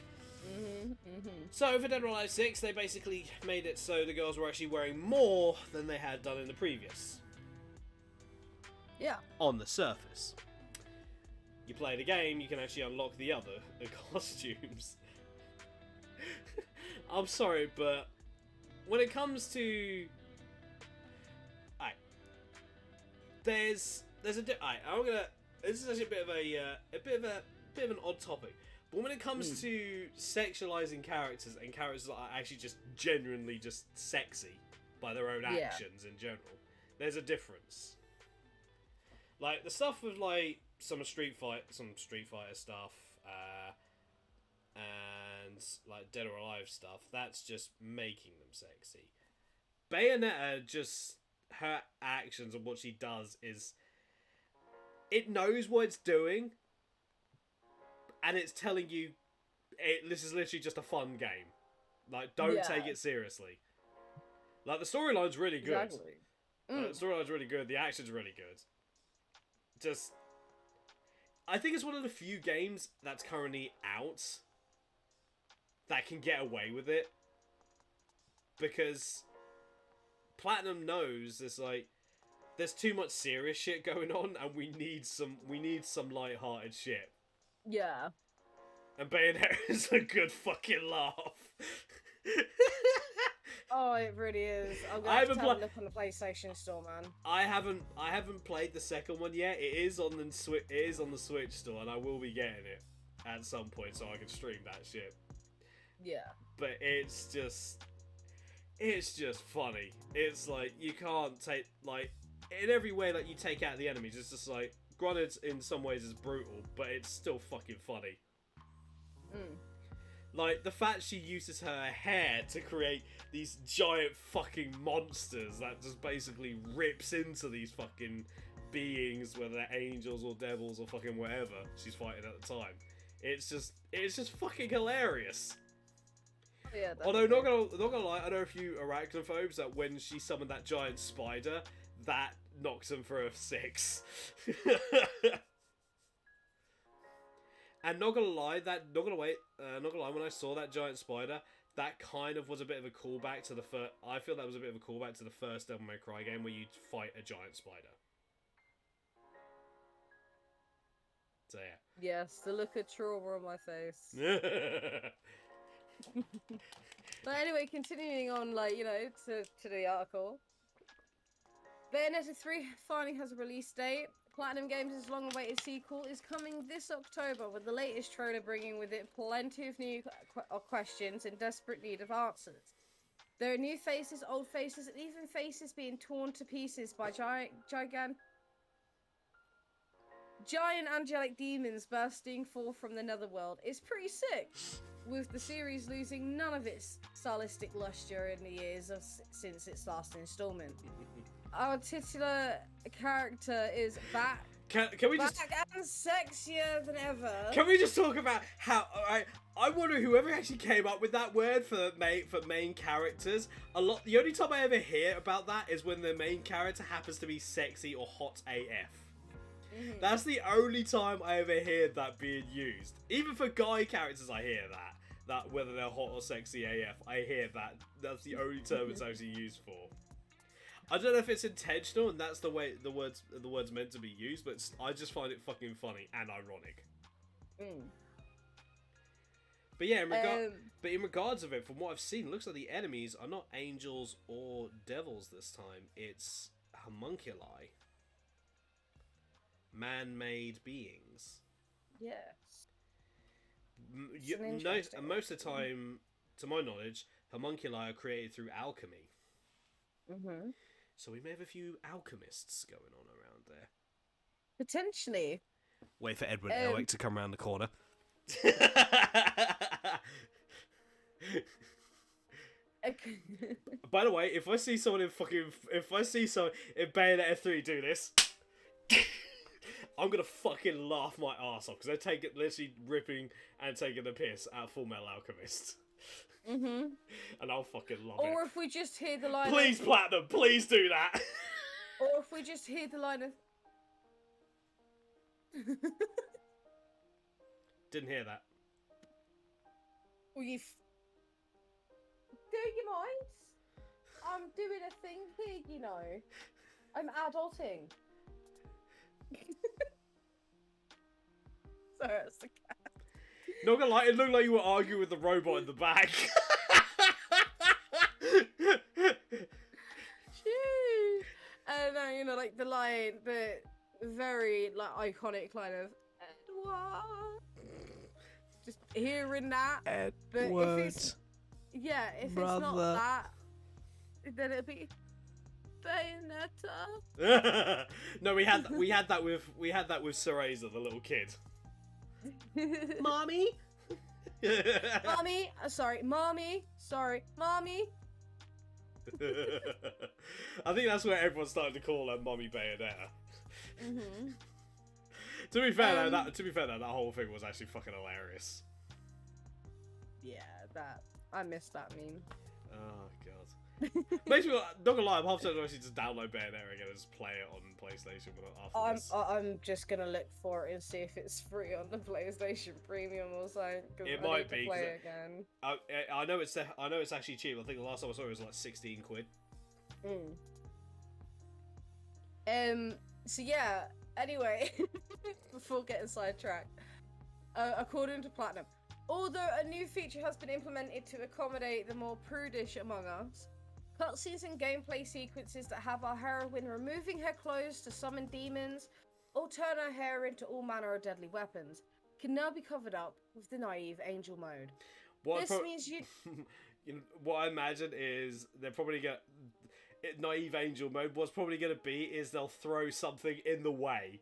So for Dead or Alive 6, they basically made it so the girls were actually wearing more than they had done in the previous. Yeah. On the surface. You play the game, you can actually unlock the other costumes. I'm sorry, but when it comes to, this is actually a bit of an odd topic. But when it comes to sexualizing characters and characters that are actually just genuinely just sexy by their own actions in general, there's a difference. Like the stuff with like some Street Fighter stuff, and like Dead or Alive stuff, that's just making them sexy. Bayonetta, just her actions and what she does is, it knows what it's doing, and it's telling you this is literally just a fun game. Like, don't take it seriously. Like, the storyline's really good. Exactly. Like, the storyline's really good. The action's really good. Just, I think it's one of the few games that's currently out that can get away with it, because Platinum knows there's too much serious shit going on, and we need some light-hearted shit. Yeah. And Bayonetta is a good fucking laugh. Oh, it really is. I'm gonna have to have a look on the PlayStation Store, man. I haven't played the second one yet. It is on the Switch store, and I will be getting it at some point so I can stream that shit. Yeah. But it's just funny. It's like, you can't take, like, in every way that you take out the enemies, it's just like, granted in some ways it's brutal, but it's still fucking funny. Like, the fact she uses her hair to create these giant fucking monsters that just basically rips into these fucking beings, whether they're angels or devils or fucking whatever she's fighting at the time. It's just fucking hilarious. Yeah, although not gonna lie, I know a few arachnophobes that when she summoned that giant spider, that knocks them for a 6. And not gonna lie, when I saw that giant spider, that kind of was a bit of a callback to the first. I feel that was a bit of a callback to the first Devil May Cry game where you fight a giant spider. So yeah. Yes, the look of trauma on my face. But anyway, continuing on, like, you know, to the article. Bayonetta 3 finally has a release date. Platinum Games' long-awaited sequel is coming this October, with the latest trailer bringing with it plenty of new questions in desperate need of answers. There are new faces, old faces, and even faces being torn to pieces by giant angelic demons bursting forth from the netherworld. It's pretty sick, with the series losing none of its stylistic luster in the years since its last installment. Our titular character is back. Can we back just and sexier than ever. Can we just talk about how I wonder whoever actually came up with that word for main characters. The only time I ever hear about that is when the main character happens to be sexy or hot AF. That's the only time I ever hear that being used. Even for guy characters, I hear that whether they're hot or sexy AF, I hear that. That's the only term it's actually used for. I don't know if it's intentional and that's the way the word's meant to be used, but I just find it fucking funny and ironic. But yeah, in regards of it, from what I've seen, it looks like the enemies are not angels or devils this time. It's homunculi, man-made beings. Yes. Most of the time, to my knowledge, homunculi are created through alchemy. So we may have a few alchemists going on around there. Potentially. Wait for Edward Elric to come around the corner. By the way, if I see someone in Bayonetta 3 do this, I'm gonna fucking laugh my ass off, because they're literally ripping and taking the piss out of Full Metal Alchemist. And I'll fucking love it. Or if we just hear the line Please, Platinum, please do that. Or if we just hear the line of... Didn't hear that. Do you mind? I'm doing a thing here, you know. I'm adulting. Sorry, that's the cat. Not gonna lie, it looked like you were arguing with the robot in the back. And you know, like the line, the very like iconic line of Edward. Just hearing that. Edward. But if it's not that, then it'll be Bayonetta. No, we had that with Cereza, the little kid. Mommy. Mommy. I think that's where everyone started to call her Mommy Bayonetta. To be fair, that whole thing was actually fucking hilarious. Yeah, that I missed that meme. Oh god. Makes me not gonna lie, I'm half certain I actually just download Bayonetta again and just play it on PlayStation after this. I'm just gonna look for it and see if it's free on the PlayStation Premium or something. It I might need be. to play it again. I know it's actually cheap. I think the last time I saw it was like 16 quid. So yeah. Anyway, before getting sidetracked, according to Platinum, although a new feature has been implemented to accommodate the more prudish among us, cutscenes and gameplay sequences that have our heroine removing her clothes to summon demons or turn her hair into all manner of deadly weapons can now be covered up with the naive angel mode. This means you know, what I imagine is they're probably gonna naive angel mode. What's probably gonna be is they'll throw something in the way.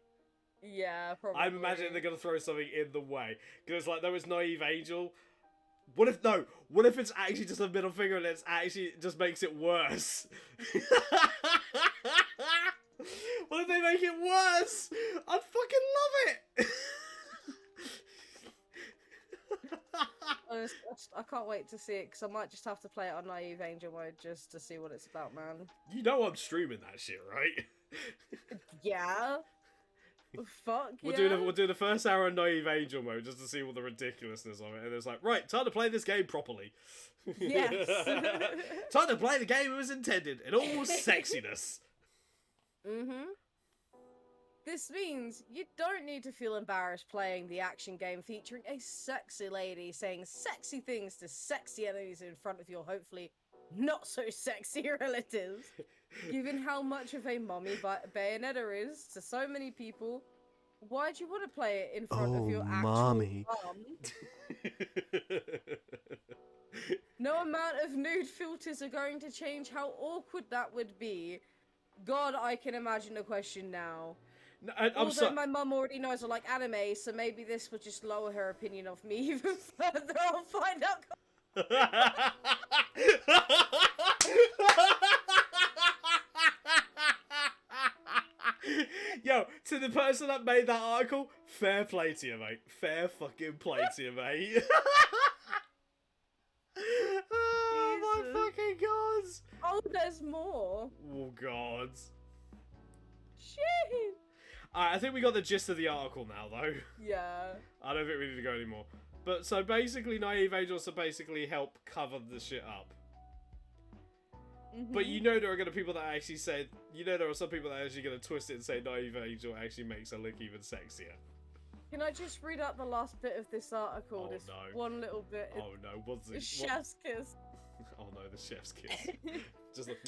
Yeah, probably. I'm imagining they're gonna throw something in the way because it's like there was naive angel. What if it's actually just a middle finger and it's actually just makes it worse? What if they make it worse? I'd fucking love it. I can't wait to see it because I might just have to play it on naive angel mode just to see what it's about, man. You know I'm streaming that shit, right? Yeah. Fuck We'll yeah. do the first hour on naive angel mode just to see what the ridiculousness of it. And it's like, right, time to play this game properly. Yes. Time to play the game it was intended in all sexiness. This means you don't need to feel embarrassed playing the action game featuring a sexy lady saying sexy things to sexy enemies in front of your hopefully not so sexy relatives. Given how much of a mommy Bayonetta is to so many people, why'd you want to play it in front of your actual mum? No amount of nude filters are going to change how awkward that would be. God, I can imagine the question now. No, although my mum already knows I like anime, so maybe this would just lower her opinion of me even further. I'll find out. Yo, to the person that made that article, fair play to you, mate. Fair fucking play to you, mate. Oh my fucking god. Oh, there's more. Oh god. Shit. Alright, I think we got the gist of the article now, though. Yeah. I don't think we need to go anymore. But so basically, naive angels to basically help cover the shit up. But you know there are going to people that actually say, you know there are some people that are actually going to twist it and say naive angel actually makes her look even sexier. Can I just read out the last bit of this article? Oh, this no. one little bit. Oh no, what's it? Chef's kiss. Oh no, the chef's kiss. Just look.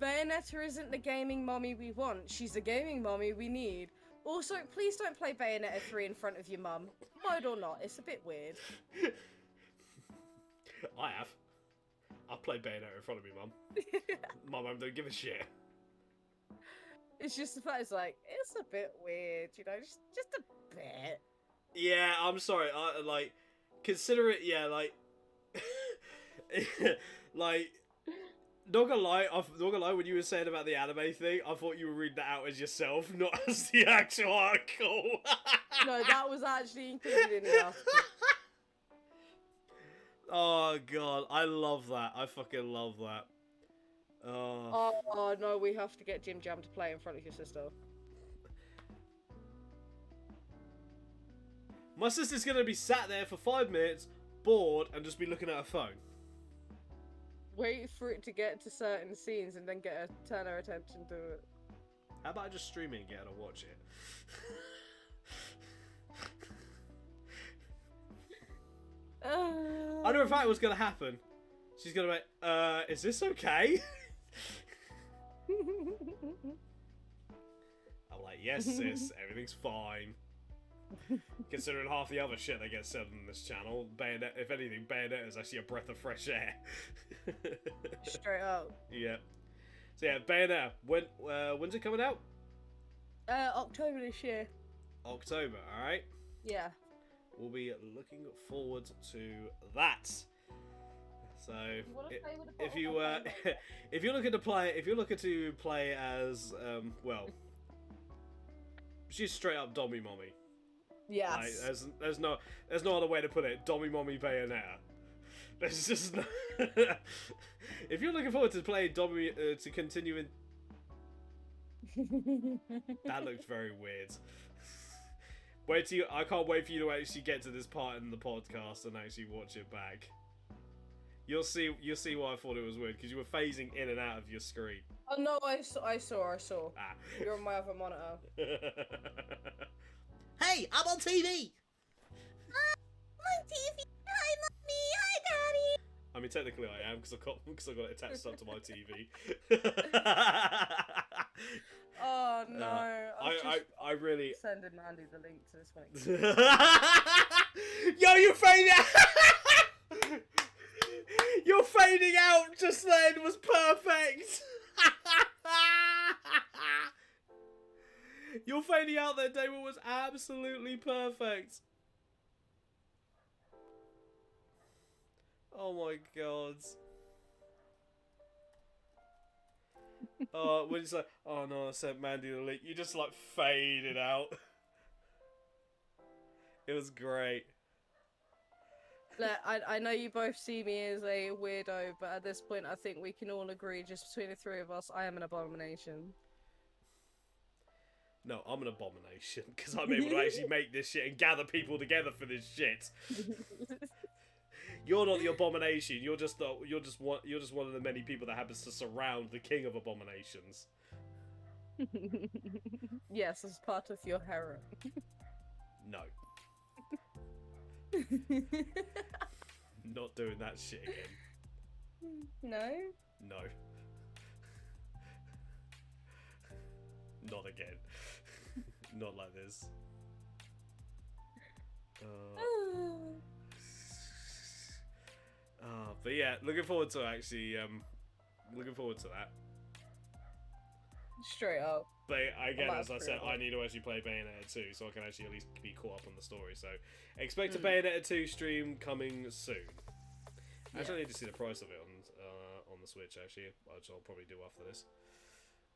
Bayonetta isn't the gaming mommy we want. She's the gaming mommy we need. Also, please don't play Bayonetta 3 in front of your mum. Mode or not, it's a bit weird. I have. I've played Bayonetta in front of me, mum. My mum don't give a shit. It's just the fact it's like, it's a bit weird, you know, just a bit. Yeah, I'm sorry. Like, consider it, yeah, like... like... Not gonna lie, when you were saying about the anime thing, I thought you were reading that out as yourself, not as the actual article. No, that was actually included in the article. Oh god, I love that. I fucking love that. Oh no, we have to get Jim Jam to play in front of your sister. My sister's gonna be sat there for 5 minutes, bored, and just be looking at her phone. Wait for it to get to certain scenes and then turn her attention to it. How about I just stream it and get her to watch it? I know in fact what's gonna happen. She's gonna be, is this okay? I'm like, yes sis, everything's fine. Considering half the other shit that gets said on this channel, Bayonetta, if anything, Bayonetta is actually a breath of fresh air. Straight up. Yeah. So yeah, Bayonetta. When's it coming out? October this year. October, alright? Yeah. We'll be looking forward to that. So if you're looking to play as well, She's straight up Dommy Mommy. Like, Yes. there's no other way to put it. Dommy Mommy Bayonetta. There's just no. If you're looking forward to playing Dommy to continuing, that looked very weird. I can't wait for you to actually get to this part in the podcast and actually watch it back. You'll see why I thought it was weird, because you were phasing in and out of your screen. Oh no, I saw. Ah. You're on my other monitor. Hey, I'm on TV! My TV! Hi, Mommy! Hi, Daddy! I mean, technically I am, because I got it attached up to my TV. Oh no! I really. Sending Mandy the link to this one. Yo, you're fading out. Your fading out just then was perfect. Your fading out there, Damon, was absolutely perfect. Oh my god. Oh, when it's like, oh no, I sent Mandy the link, you just like faded out. It was great. Look, I know you both see me as a weirdo, but at this point I think we can all agree, just between the three of us, I am an abomination. No, I'm an abomination, because I'm able to actually make this shit and gather people together for this shit. You're not the abomination. You're just one of the many people that happens to surround the king of abominations. Yes, as part of your harem. No. Not doing that shit again. No? No. Not again. Not like this. But yeah, looking forward to that. Straight up. But again, as I said, pretty I need to actually play Bayonetta 2 so I can actually at least be caught up on the story. So expect a Bayonetta 2 stream coming soon. Actually, I need to see the price of it on the Switch, actually, which I'll probably do after this.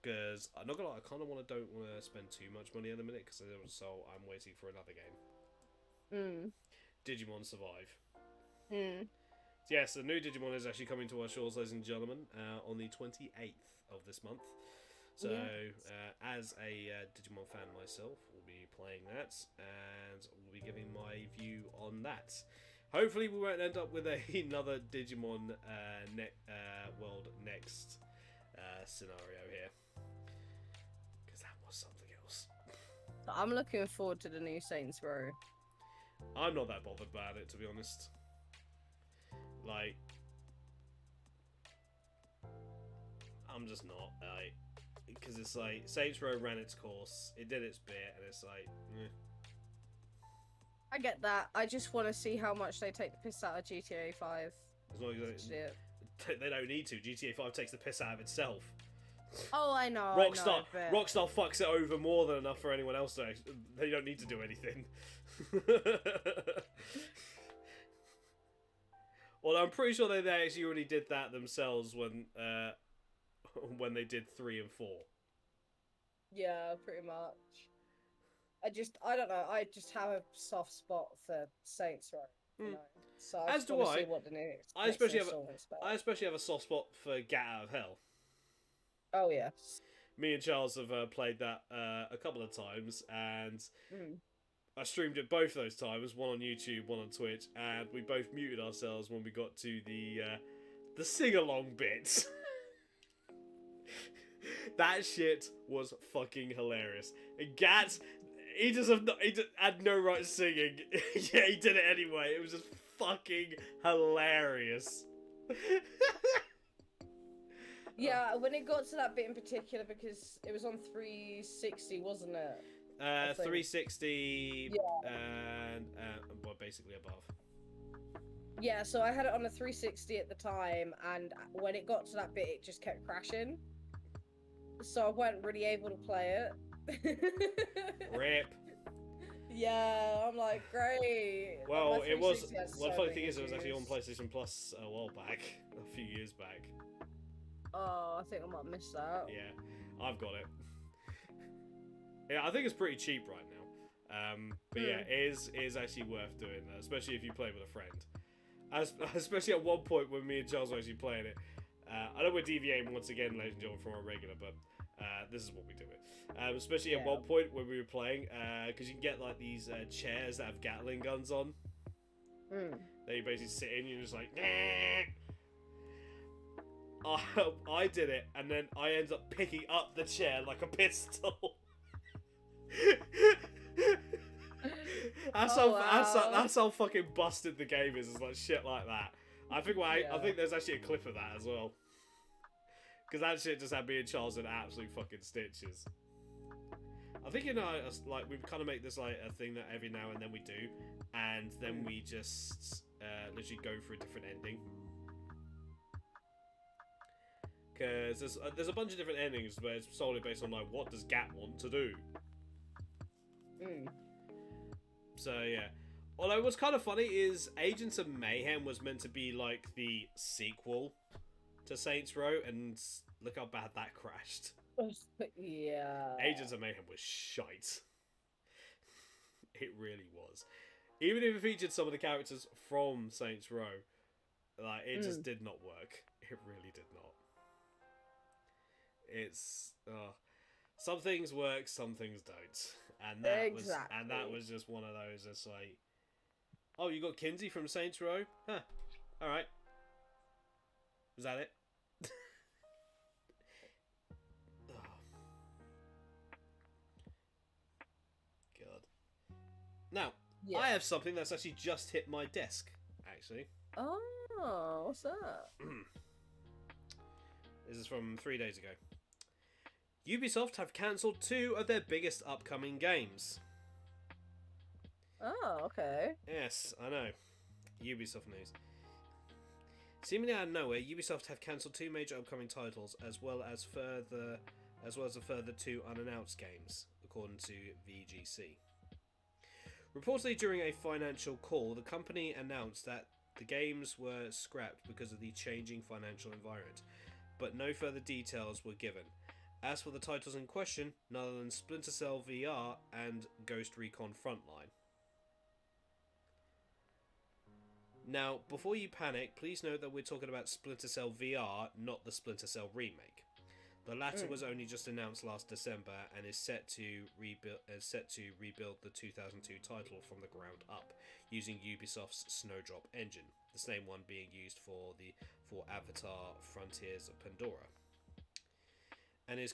Because I'm not gonna lie, I kind of don't want to spend too much money at the minute, because so I'm waiting for another game. Digimon Survive. Yes, the new Digimon is actually coming to our shores, ladies and gentlemen, on the 28th of this month. So, as a Digimon fan myself, will be playing that, and will be giving my view on that. Hopefully, we won't end up with another Digimon World Next scenario here, because that was something else. I'm looking forward to the new Saints Row. I'm not that bothered about it, to be honest. Like, I'm just not, like, because it's like, Saints Row ran its course, it did its bit, and it's like, I get that. I just want to see how much they take the piss out of GTA 5. As long as they don't need to. GTA 5 takes the piss out of itself. Oh, I know. Rockstar fucks it over more than enough for anyone else to. They don't need to do anything. Well, I'm pretty sure they actually already did that themselves when they did 3 and 4. Yeah, pretty much. I don't know. I just have a soft spot for Saints Row. You know? So I just want to see what the next I especially installment's have a soft spot for Get Out of Hell. Oh yes. Me and Charles have played that a couple of times, and I streamed it both those times, one on YouTube, one on Twitch, and we both muted ourselves when we got to the sing-along bits. That shit was fucking hilarious. And Gats, he had no right singing. Yeah, he did it anyway. It was just fucking hilarious. Yeah, when it got to that bit in particular, because it was on 360, wasn't it? 360, and well, basically above. Yeah, so I had it on a 360 at the time, and when it got to that bit, it just kept crashing. So I wasn't really able to play it. Rip. Yeah, I'm like, great. Well, it was. Well, the funny thing is, it was actually on PlayStation Plus a while back, a few years back. Oh, I think I might miss that. Yeah, I've got it. Yeah, I think it's pretty cheap right now. But yeah, it is actually worth doing that, especially if you play with a friend. Especially at one point when me and Charles were actually playing it. I know we're deviating once again, ladies and gentlemen, from our regular, but this is what we do it. Especially at one point when we were playing, because you can get like these chairs that have Gatling guns on. That you basically sit in, and you're just like, I did it, and then I ended up picking up the chair like a pistol. That's how fucking busted the game is like shit like that. I think there's actually a clip of that as well. Because that shit just had me and Charles in absolute fucking stitches. I think, like, we kind of make this like a thing that every now and then we do, and then we just literally go for a different ending. Because there's a bunch of different endings, but it's solely based on like what does Gat want to do. So yeah. Although what's kind of funny is Agents of Mayhem was meant to be like the sequel to Saints Row, and look how bad that crashed. Yeah. Agents of Mayhem was shite. It really was. Even if it featured some of the characters from Saints Row, like it just did not work. It really did not. It's some things work, some things don't, and that was just one of those. It's like, oh, you got Kinsey from Saints Row? Huh. All right. Was that it? God. Now, I have something that's actually just hit my desk, actually. Oh, what's that? This is from 3 days ago. Ubisoft have cancelled 2 of their biggest upcoming games. Oh, okay. Yes, I know. Ubisoft news. Seemingly out of nowhere, Ubisoft have cancelled 2 major upcoming titles, as well as a further 2 unannounced games, according to VGC. Reportedly during a financial call, the company announced that the games were scrapped because of the changing financial environment, but no further details were given. As for the titles in question, none other than Splinter Cell VR and Ghost Recon Frontline. Now, before you panic, please note that we're talking about Splinter Cell VR, not the Splinter Cell remake. The latter was only just announced last December and is set to rebuild the 2002 title from the ground up, using Ubisoft's Snowdrop engine, the same one being used for Avatar: Frontiers of Pandora. And is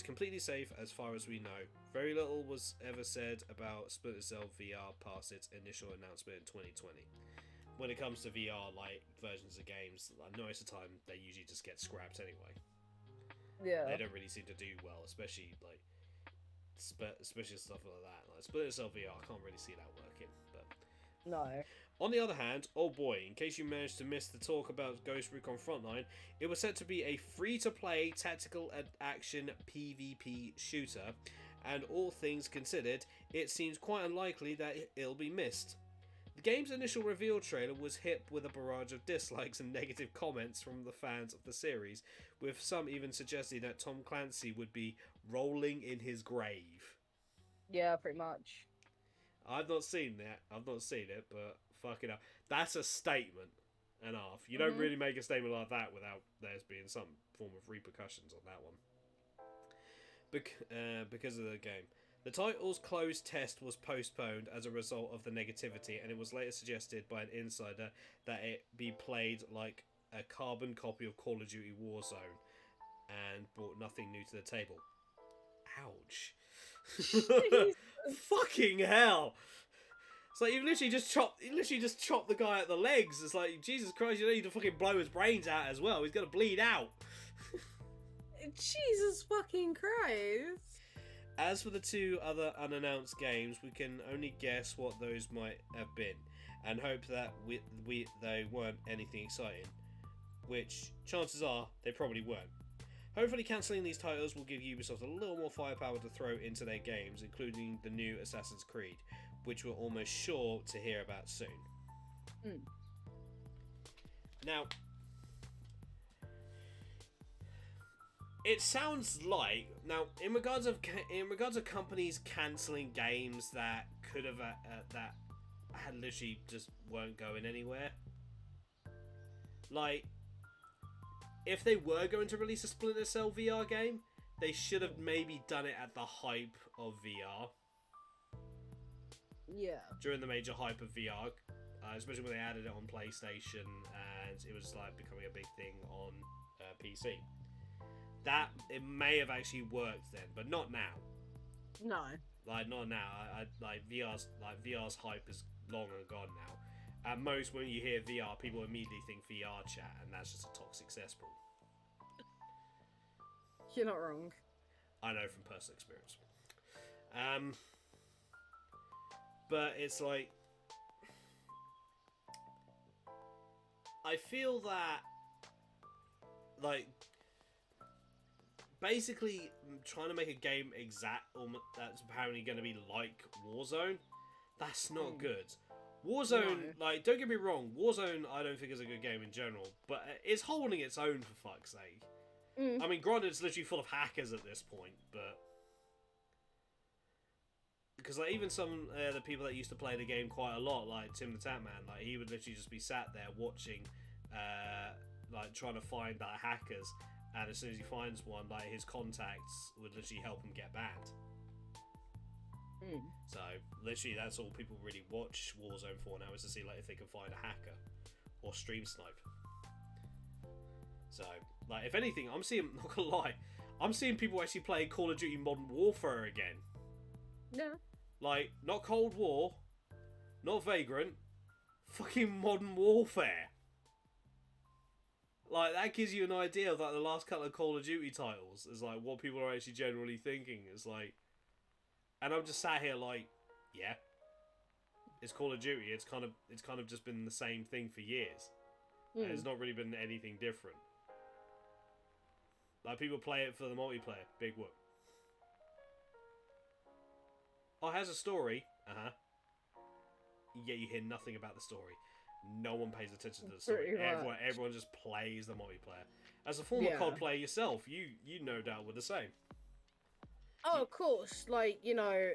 completely safe as far as we know. Very little was ever said about Splinter Cell VR past its initial announcement in 2020. When it comes to VR like versions of games, like most of the time they usually just get scrapped anyway. Yeah. They don't really seem to do well, especially stuff like that. Like Splinter Cell VR, I can't really see that working. But no. On the other hand, oh boy, in case you managed to miss the talk about Ghost Recon Frontline, it was set to be a free-to-play tactical action PvP shooter, and all things considered, it seems quite unlikely that it'll be missed. The game's initial reveal trailer was hit with a barrage of dislikes and negative comments from the fans of the series, with some even suggesting that Tom Clancy would be rolling in his grave. Yeah, pretty much. I've not seen that. I've not seen it, but fucking hell. That's a statement and half. You don't really make a statement like that without there being some form of repercussions on that one. Because of the game. The title's closed test was postponed as a result of the negativity, and it was later suggested by an insider that it be played like a carbon copy of Call of Duty Warzone and brought nothing new to the table. Ouch. Fucking hell. It's like you literally just chopped the guy at the legs. It's like, Jesus Christ, you don't need to fucking blow his brains out as well. He's gonna bleed out. Jesus fucking Christ. As for the 2 other unannounced games, we can only guess what those might have been, and hope that they weren't anything exciting, which chances are they probably weren't. Hopefully cancelling these titles will give Ubisoft a little more firepower to throw into their games, including the new Assassin's Creed, which we're almost sure to hear about soon. Now, It sounds like now in regards of companies cancelling games that could have that had literally just weren't going anywhere. Like, if they were going to release a Splinter Cell VR game, they should have maybe done it at the hype of VR. Yeah. During the major hype of VR, especially when they added it on PlayStation and it was like becoming a big thing on PC. That it may have actually worked then, but not now. No. Like not now. VR's hype is long and gone now. At most, when you hear VR, people immediately think VR chat, and that's just a toxic cesspool. You're not wrong. I know from personal experience. But it's like, I feel that, like, basically trying to make a game that's apparently going to be like Warzone, that's not good. Warzone, like, don't get me wrong, Warzone I don't think is a good game in general, but it's holding its own for fuck's sake. I mean, granted, it's literally full of hackers at this point, but because like even some the people that used to play the game quite a lot, like Tim the Tap Man, like he would literally just be sat there watching, like trying to find like hackers, and as soon as he finds one, like his contacts would literally help him get banned. So literally, that's all people really watch Warzone for now, is to see like if they can find a hacker or stream snipe. So like, if anything, I'm seeing, not gonna lie, I'm seeing people actually playing Call of Duty Modern Warfare again. No. Like, not Cold War, not Vagrant, fucking Modern Warfare. Like, that gives you an idea of like the last couple of Call of Duty titles, is like what people are actually generally thinking. Is like, and I'm just sat here like, yeah, it's Call of Duty. It's kind of just been the same thing for years. And it's not really been anything different. Like, people play it for the multiplayer. Big whoop. Oh, it has a story. Yeah, you hear nothing about the story. No one pays attention to the story. Everyone just plays the multiplayer. As a former COD player yourself, you no doubt were the same. Oh, of course. Like, you know,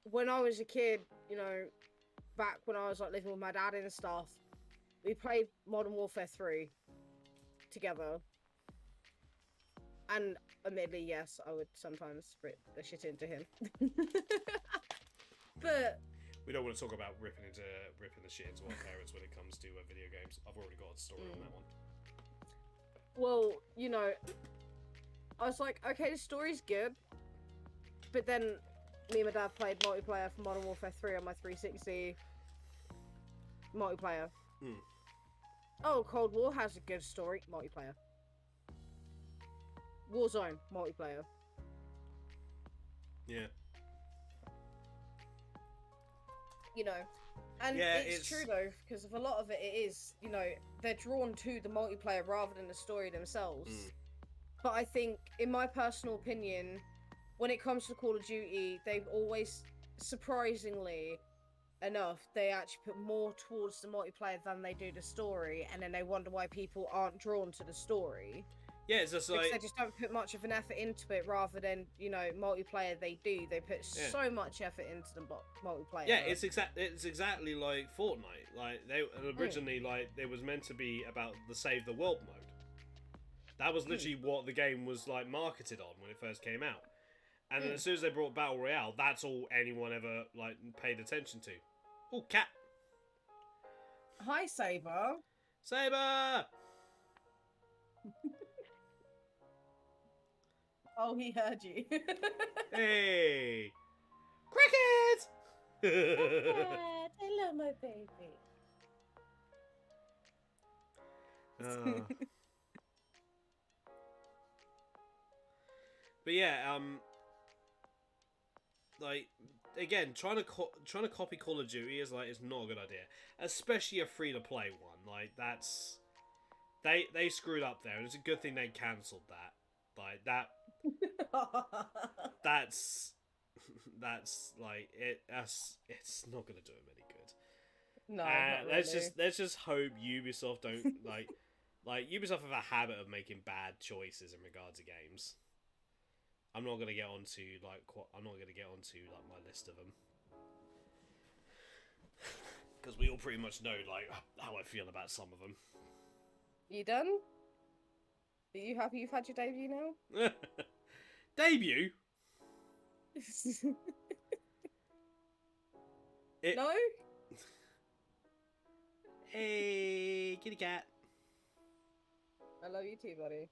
when I was a kid, you know, back when I was like living with my dad and stuff, we played Modern Warfare 3 together. And admittedly, yes, I would sometimes rip the shit into him. But we don't want to talk about ripping the shit into our parents when it comes to video games. I've already got a story on that one. Well, you know, I was like, okay, the story's good. But then me and my dad played multiplayer for Modern Warfare 3 on my 360 multiplayer. Oh, Cold War has a good story. Multiplayer. Warzone. Multiplayer. Yeah. You know. And yeah, it's true though, because of a lot of it is, you know, they're drawn to the multiplayer rather than the story themselves. But I think, in my personal opinion, when it comes to Call of Duty, they've always, surprisingly enough, they actually put more towards the multiplayer than they do the story, and then they wonder why people aren't drawn to the story. Yeah, it's just because like, they just don't put much of an effort into it, rather than, you know, multiplayer they do. They put so much effort into the multiplayer. Yeah, it's exactly like Fortnite. Like, they originally like it was meant to be about the Save the World mode. That was literally what the game was like marketed on when it first came out. And then as soon as they brought Battle Royale, that's all anyone ever like paid attention to. Oh, cat. Hi, Saber. Saber. Oh, he heard you. Hey, cricket. Hello, my baby. But yeah, like, again, trying to copy Call of Duty is like, it's not a good idea, especially a free to play one. Like, that's they screwed up there, and it's a good thing they cancelled that. Like that. that's like it. It's not gonna do him any good. No, not really. Let's just hope Ubisoft don't like. Like, Ubisoft have a habit of making bad choices in regards to games. I'm not gonna get onto like my list of them because we all pretty much know like how I feel about some of them. You done? Are you happy you've had your debut now? Debut? No? Hey, kitty cat. I love you too, buddy.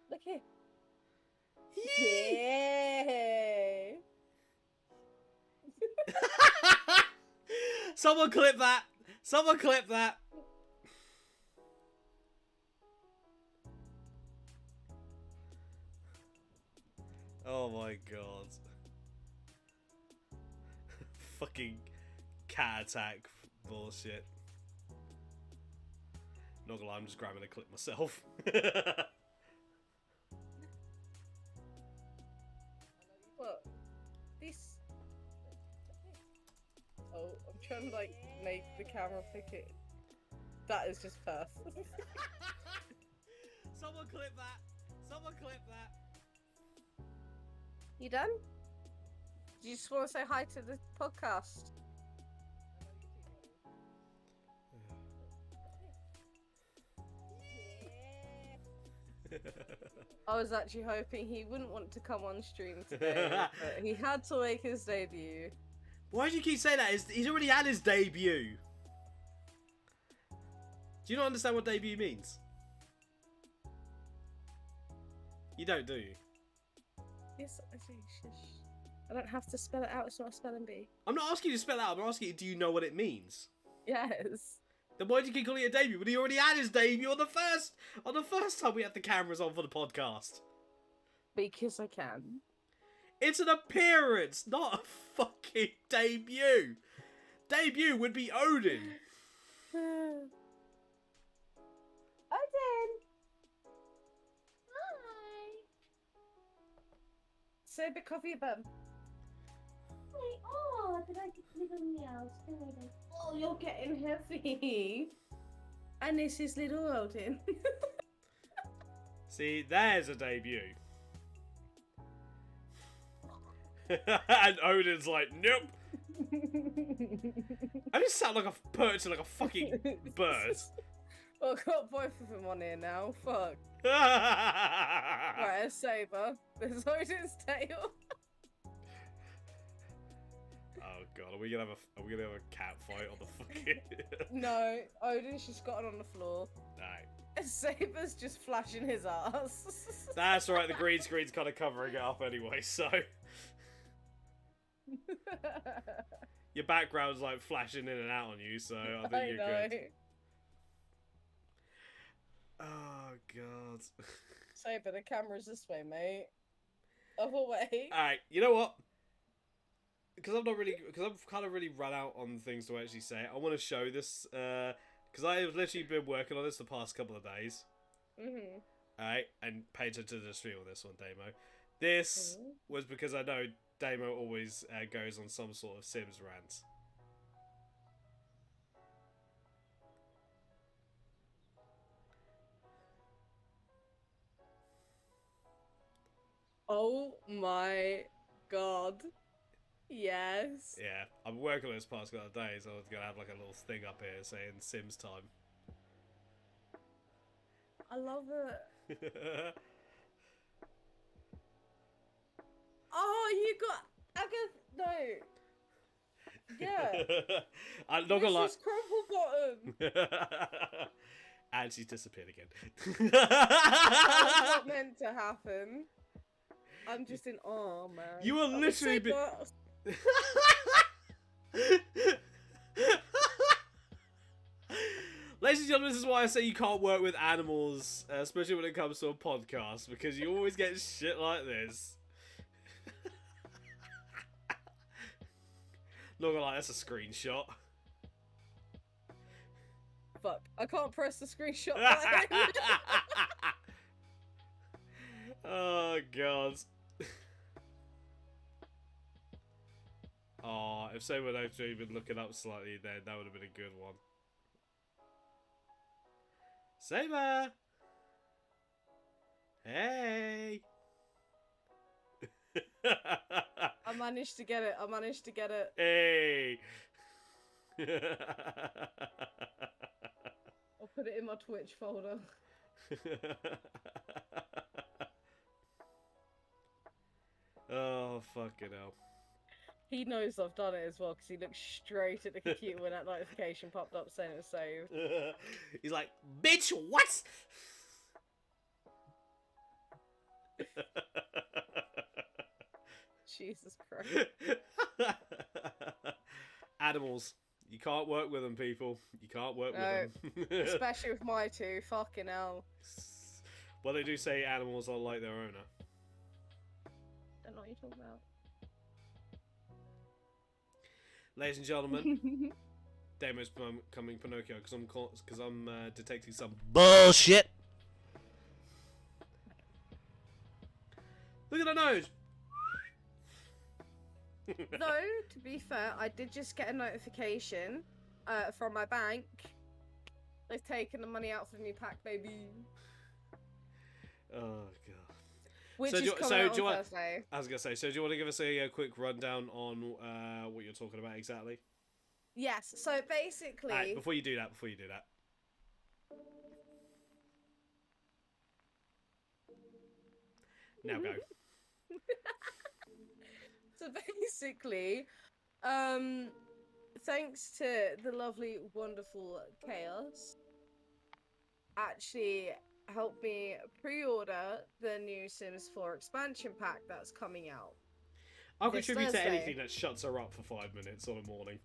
Look here. Hey! Someone clip that! Someone clip that! Oh my god. Fucking cat attack bullshit. Not gonna lie, I'm just grabbing a clip myself. What? This. Oh, I'm trying to like make the camera pick it. That is just perfect. Someone clip that! Someone clip that! You done? Do you just want to say hi to the podcast? I was actually hoping he wouldn't want to come on stream today, but he had to make his debut. Why do you keep saying that? He's already had his debut. Do you not understand what debut means? You don't, do you? Yes, I do. Shush. I don't have to spell it out. It's not a spelling bee. I'm not asking you to spell it out. I'm asking you, do you know what it means? Yes. Then why do you keep calling it a debut when he already had his debut on the first time we had the cameras on for the podcast? Because I can. It's an appearance, not a fucking debut. Debut would be Odin. Odin! Hi! Say a bit cover your bum. Oh, did I get little meows? Oh, you're getting heavy. And this is little Odin. See, there's a debut. And Odin's like, nope. I just sound like a perch like a fucking bird. Well, I've got both of them on here now. Fuck. Right, a saber. There's Odin's tail. Oh god, are we gonna have a cat fight on the fucking? No, Odin's just gotten on the floor. Right. A saber's just flashing his ass. That's right. The green screen's kind of covering it up anyway, so your background's like flashing in and out on you, so I think you're good. Oh god. Saber, the camera's this way, mate. Other way. Alright, you know what? Because I've kind of really run out on things to actually say. I want to show this, because I've literally been working on this the past couple of days. Alright, and pay attention to the stream on this one, Damo. This was because I know Damo always goes on some sort of Sims rant. Oh my god. Yes. Yeah, I'm working on this past couple of days. I was going to have like a little thing up here saying Sims time. I love it. Oh, you got Agatha. No. Yeah. I'm not gonna lie. This is Crumple Bottom. And she's disappeared again. That was not meant to happen. I'm just in awe, man. You are literally. Ladies and gentlemen, this is why I say you can't work with animals, especially when it comes to a podcast, because you always get shit like this. Not gonna lie, that's a screenshot. Fuck, I can't press the screenshot button. Oh god. Oh, if someone had actually been looking up slightly then, that would have been a good one. Saber! Hey! I managed to get it. I managed to get it. Hey! I'll put it in my Twitch folder. Oh, fucking hell. He knows I've done it as well because he looked straight at the computer when that notification popped up saying it was saved. He's like, bitch, what? Jesus Christ. Animals. You can't work with them, people. You can't work with them. Especially with my two. Fucking hell. Well, they do say animals are like their owner. Don't know what you're talking about. Ladies and gentlemen, Damo's coming Pinocchio because I'm detecting some bullshit. Look at the nose. Though, to be fair, I did just get a notification from my bank. They've taken the money out for the new pack, baby. Oh, God. Which So is coming out on Thursday. I was going to say, so do you want to give us a quick rundown on what you're talking about exactly? Yes, so basically... Right, before you do that. Now go. So basically, thanks to the lovely, wonderful Chaos, actually helped me pre-order the new Sims 4 expansion pack that's coming out. I'll This contribute to Thursday. anything that shuts her up for 5 minutes on a morning.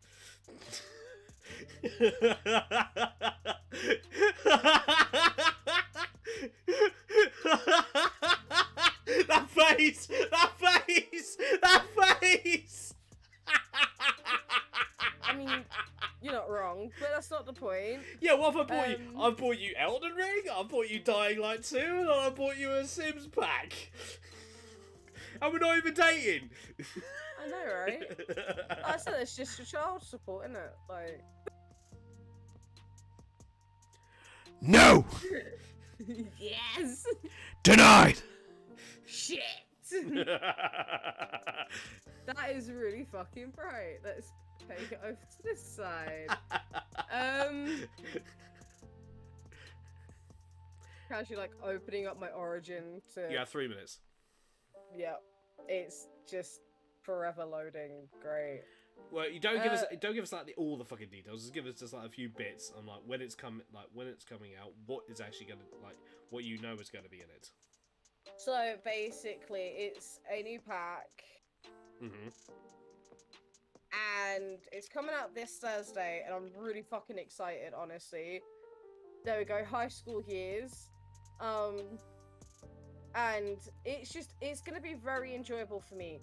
That face! That face! That face! I mean, you're not wrong, but that's not the point. Yeah, what have I bought you? I bought you Elden Ring, I bought you Dying Light 2, and I bought you a Sims pack. And we're not even dating. I know, right? I said it's just for child support, isn't it? Like... No! Yes! Denied! Shit! That is really fucking bright. Let's take it over to this side. Casually, like, opening up my Origin to... You have 3 minutes. Yep. It's just forever loading. Great. Well, you don't give us like all the fucking details. Just give us just like a few bits on like when it's coming out, what is actually gonna like what you know is gonna be in it. So basically, it's a new pack, and it's coming out this Thursday, and I'm really fucking excited. Honestly, there we go. High school years, and it's gonna be very enjoyable for me.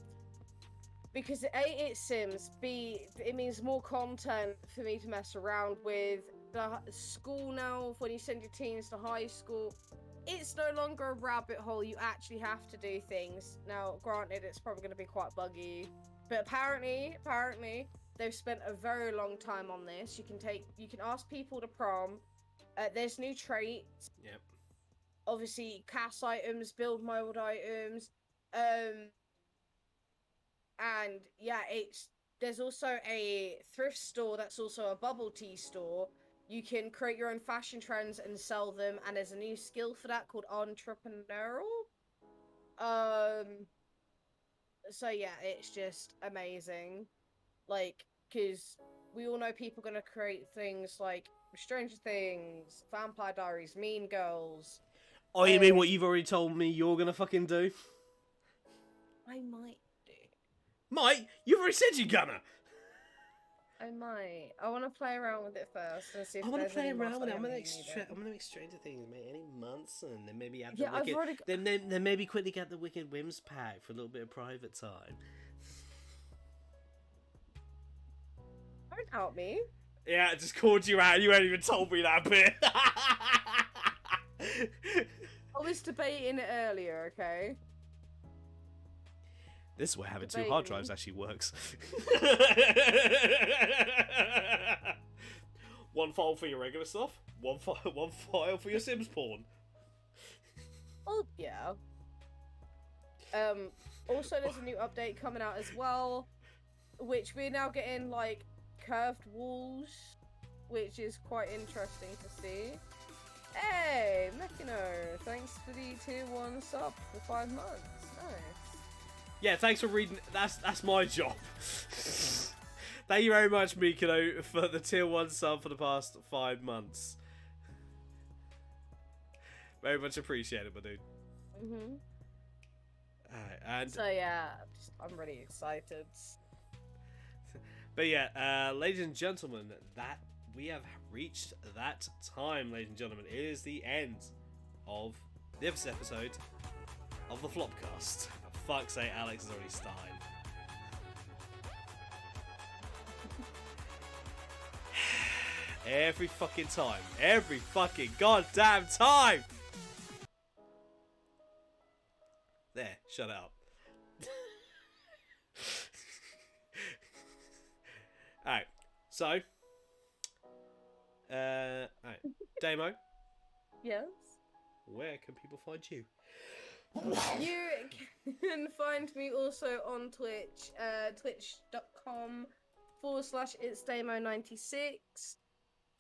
Because A, it's Sims, B, it means more content for me to mess around with. The school now, when you send your teens to high school, it's no longer a rabbit hole. You actually have to do things. Now, granted, it's probably going to be quite buggy, but apparently, they've spent a very long time on this. You can ask people to prom. There's new traits. Yep. Obviously, cast items, build mode items, and yeah, there's also a thrift store that's also a bubble tea store. You can create your own fashion trends and sell them, and there's a new skill for that called entrepreneurial. So yeah, it's just amazing. Like, because we all know people are gonna create things like Stranger Things, Vampire Diaries, Mean Girls. Oh, you mean what you've already told me you're gonna fucking do? I might do. Mike, you've already said you're gonna. I might. I want to play around with it first and see if I want to there's play any around mods with it. I I'm gonna really need. make Stranger Things, mate. Any months, and then maybe add Yeah, the I've Wicked. already. Then maybe quickly get the Wicked Whims pack for a little bit of private time. Don't help me. Yeah, I just called you out. You ain't even told me that bit. I was debating it earlier, okay? This is where having 2 hard drives actually works. One file for your regular stuff. One file for your Sims porn. Oh yeah. Also, there's a new update coming out as well, which we're now getting like curved walls, which is quite interesting to see. Hey, Mechino, thanks for the tier 1 sub for 5 months. Nice. Yeah, thanks for reading. That's my job. Thank you very much, Mikino, for the tier 1 sub for the past 5 months. Very much appreciated, my dude. Mhm. And So yeah, I'm really excited. but yeah, ladies and gentlemen, that we have reached that time, ladies and gentlemen. It is the end of this episode of the Flopcast. For fuck's sake, Alex has already started. Every fucking time. Every fucking goddamn time! There, shut up. Alright, so. Alright. Damo, Yes. where can people find you? You can find me also on Twitch, twitch.com/itsdamo96.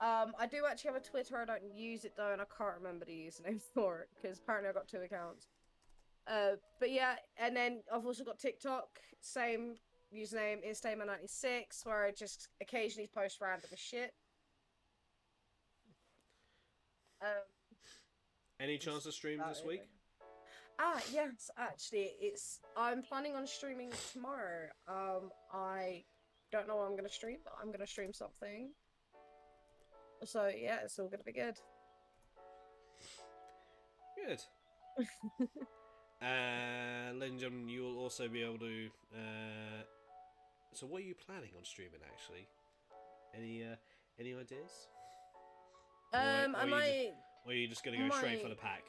I do actually have a Twitter. I don't use it though, and I can't remember the username for it because apparently I've got 2 accounts. But yeah, and then I've also got TikTok, same username, itsdamo96, where I just occasionally post random shit. Any chance to stream this week? Yes, actually, I'm planning on streaming tomorrow. I don't know what I'm gonna stream, but I'm gonna stream something. So yeah, it's all gonna be good. Good. Ladies and gentlemen, you will also be able to. So, what are you planning on streaming? Actually, any ideas? I might. Or are you just gonna go straight for the pack?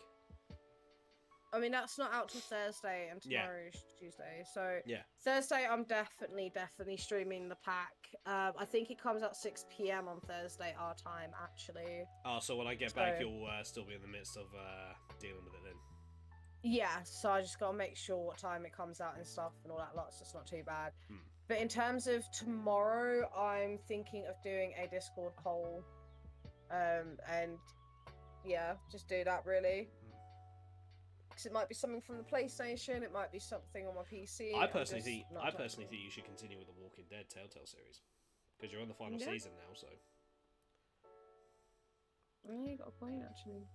I mean, that's not out till Thursday, and Yeah. tomorrow's Tuesday. So Yeah. Thursday, I'm definitely streaming the pack. I think it comes out 6 p.m. on Thursday our time, actually. Oh, so when I get back, you'll still be in the midst of dealing with it then. Yeah, so I just gotta make sure what time it comes out and stuff and all that lot, so it's not too bad. Hmm. But in terms of tomorrow, I'm thinking of doing a Discord poll. And yeah, just do that really. Because it might be something from the PlayStation, it might be something on my PC. I personally think you should continue with the Walking Dead Telltale series because you're on the final season now. So yeah, you got a point actually.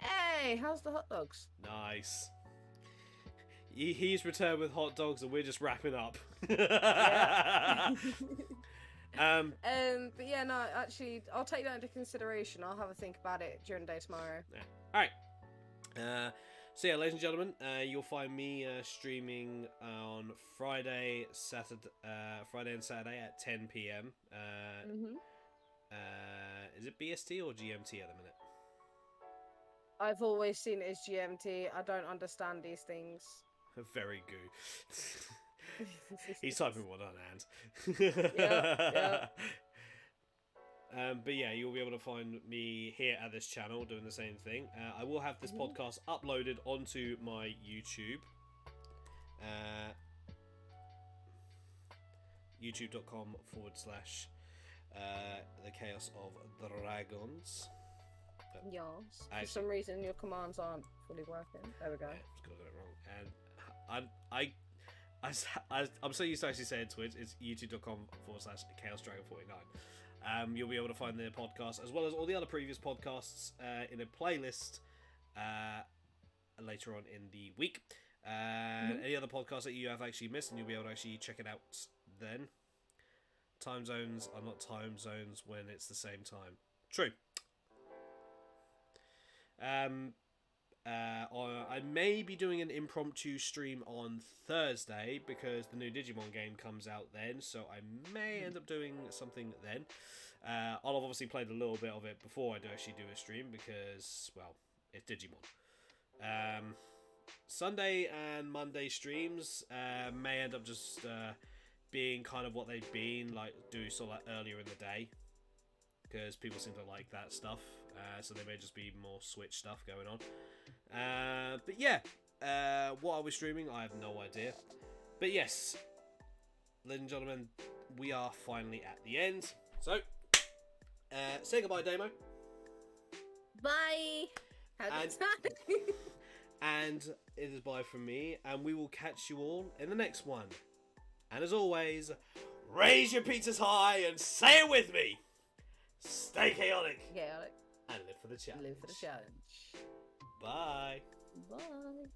Hey, how's the hot dogs? Nice. He's returned with hot dogs, and we're just wrapping up. Yeah. But yeah, no, actually, I'll take that into consideration. I'll have a think about it during the day tomorrow. Yeah. All right. So yeah, ladies and gentlemen, you'll find me streaming on Friday and Saturday at 10 p.m. Is it BST or GMT at the minute? I've always seen it as GMT. I don't understand these things. Very good. He's typing one on hand. Yeah. But yeah, you'll be able to find me here at this channel doing the same thing. I will have this podcast uploaded onto my YouTube. YouTube.com/ the Chaos of Dragons. Yes. For some reason, your commands aren't fully working. There we go. Yeah, just got it wrong. And I'm so used to actually saying Twitch. It's youtube.com/ Chaos Dragon 49. You'll be able to find the podcast as well as all the other previous podcasts in a playlist later on in the week. Any other podcasts that you have actually missed, and you'll be able to actually check it out then. Time zones are not time zones when it's the same time. True. I may be doing an impromptu stream on Thursday because the new Digimon game comes out then, so I may end up doing something then. I'll have obviously played a little bit of it before I do actually do a stream because, well, it's Digimon. Sunday and Monday streams may end up just being kind of what they've been, like do sort of like earlier in the day, because people seem to like that stuff. So there may just be more Switch stuff going on. But yeah, what are we streaming? I have no idea. But yes, ladies and gentlemen, we are finally at the end. So, say goodbye, Damo. Bye. How And- does that? And it is bye from me, and we will catch you all in the next one. And as always, raise your pizzas high and say it with me. Stay chaotic Chaotic. and live for the challenge. Live for the challenge. Bye. Bye.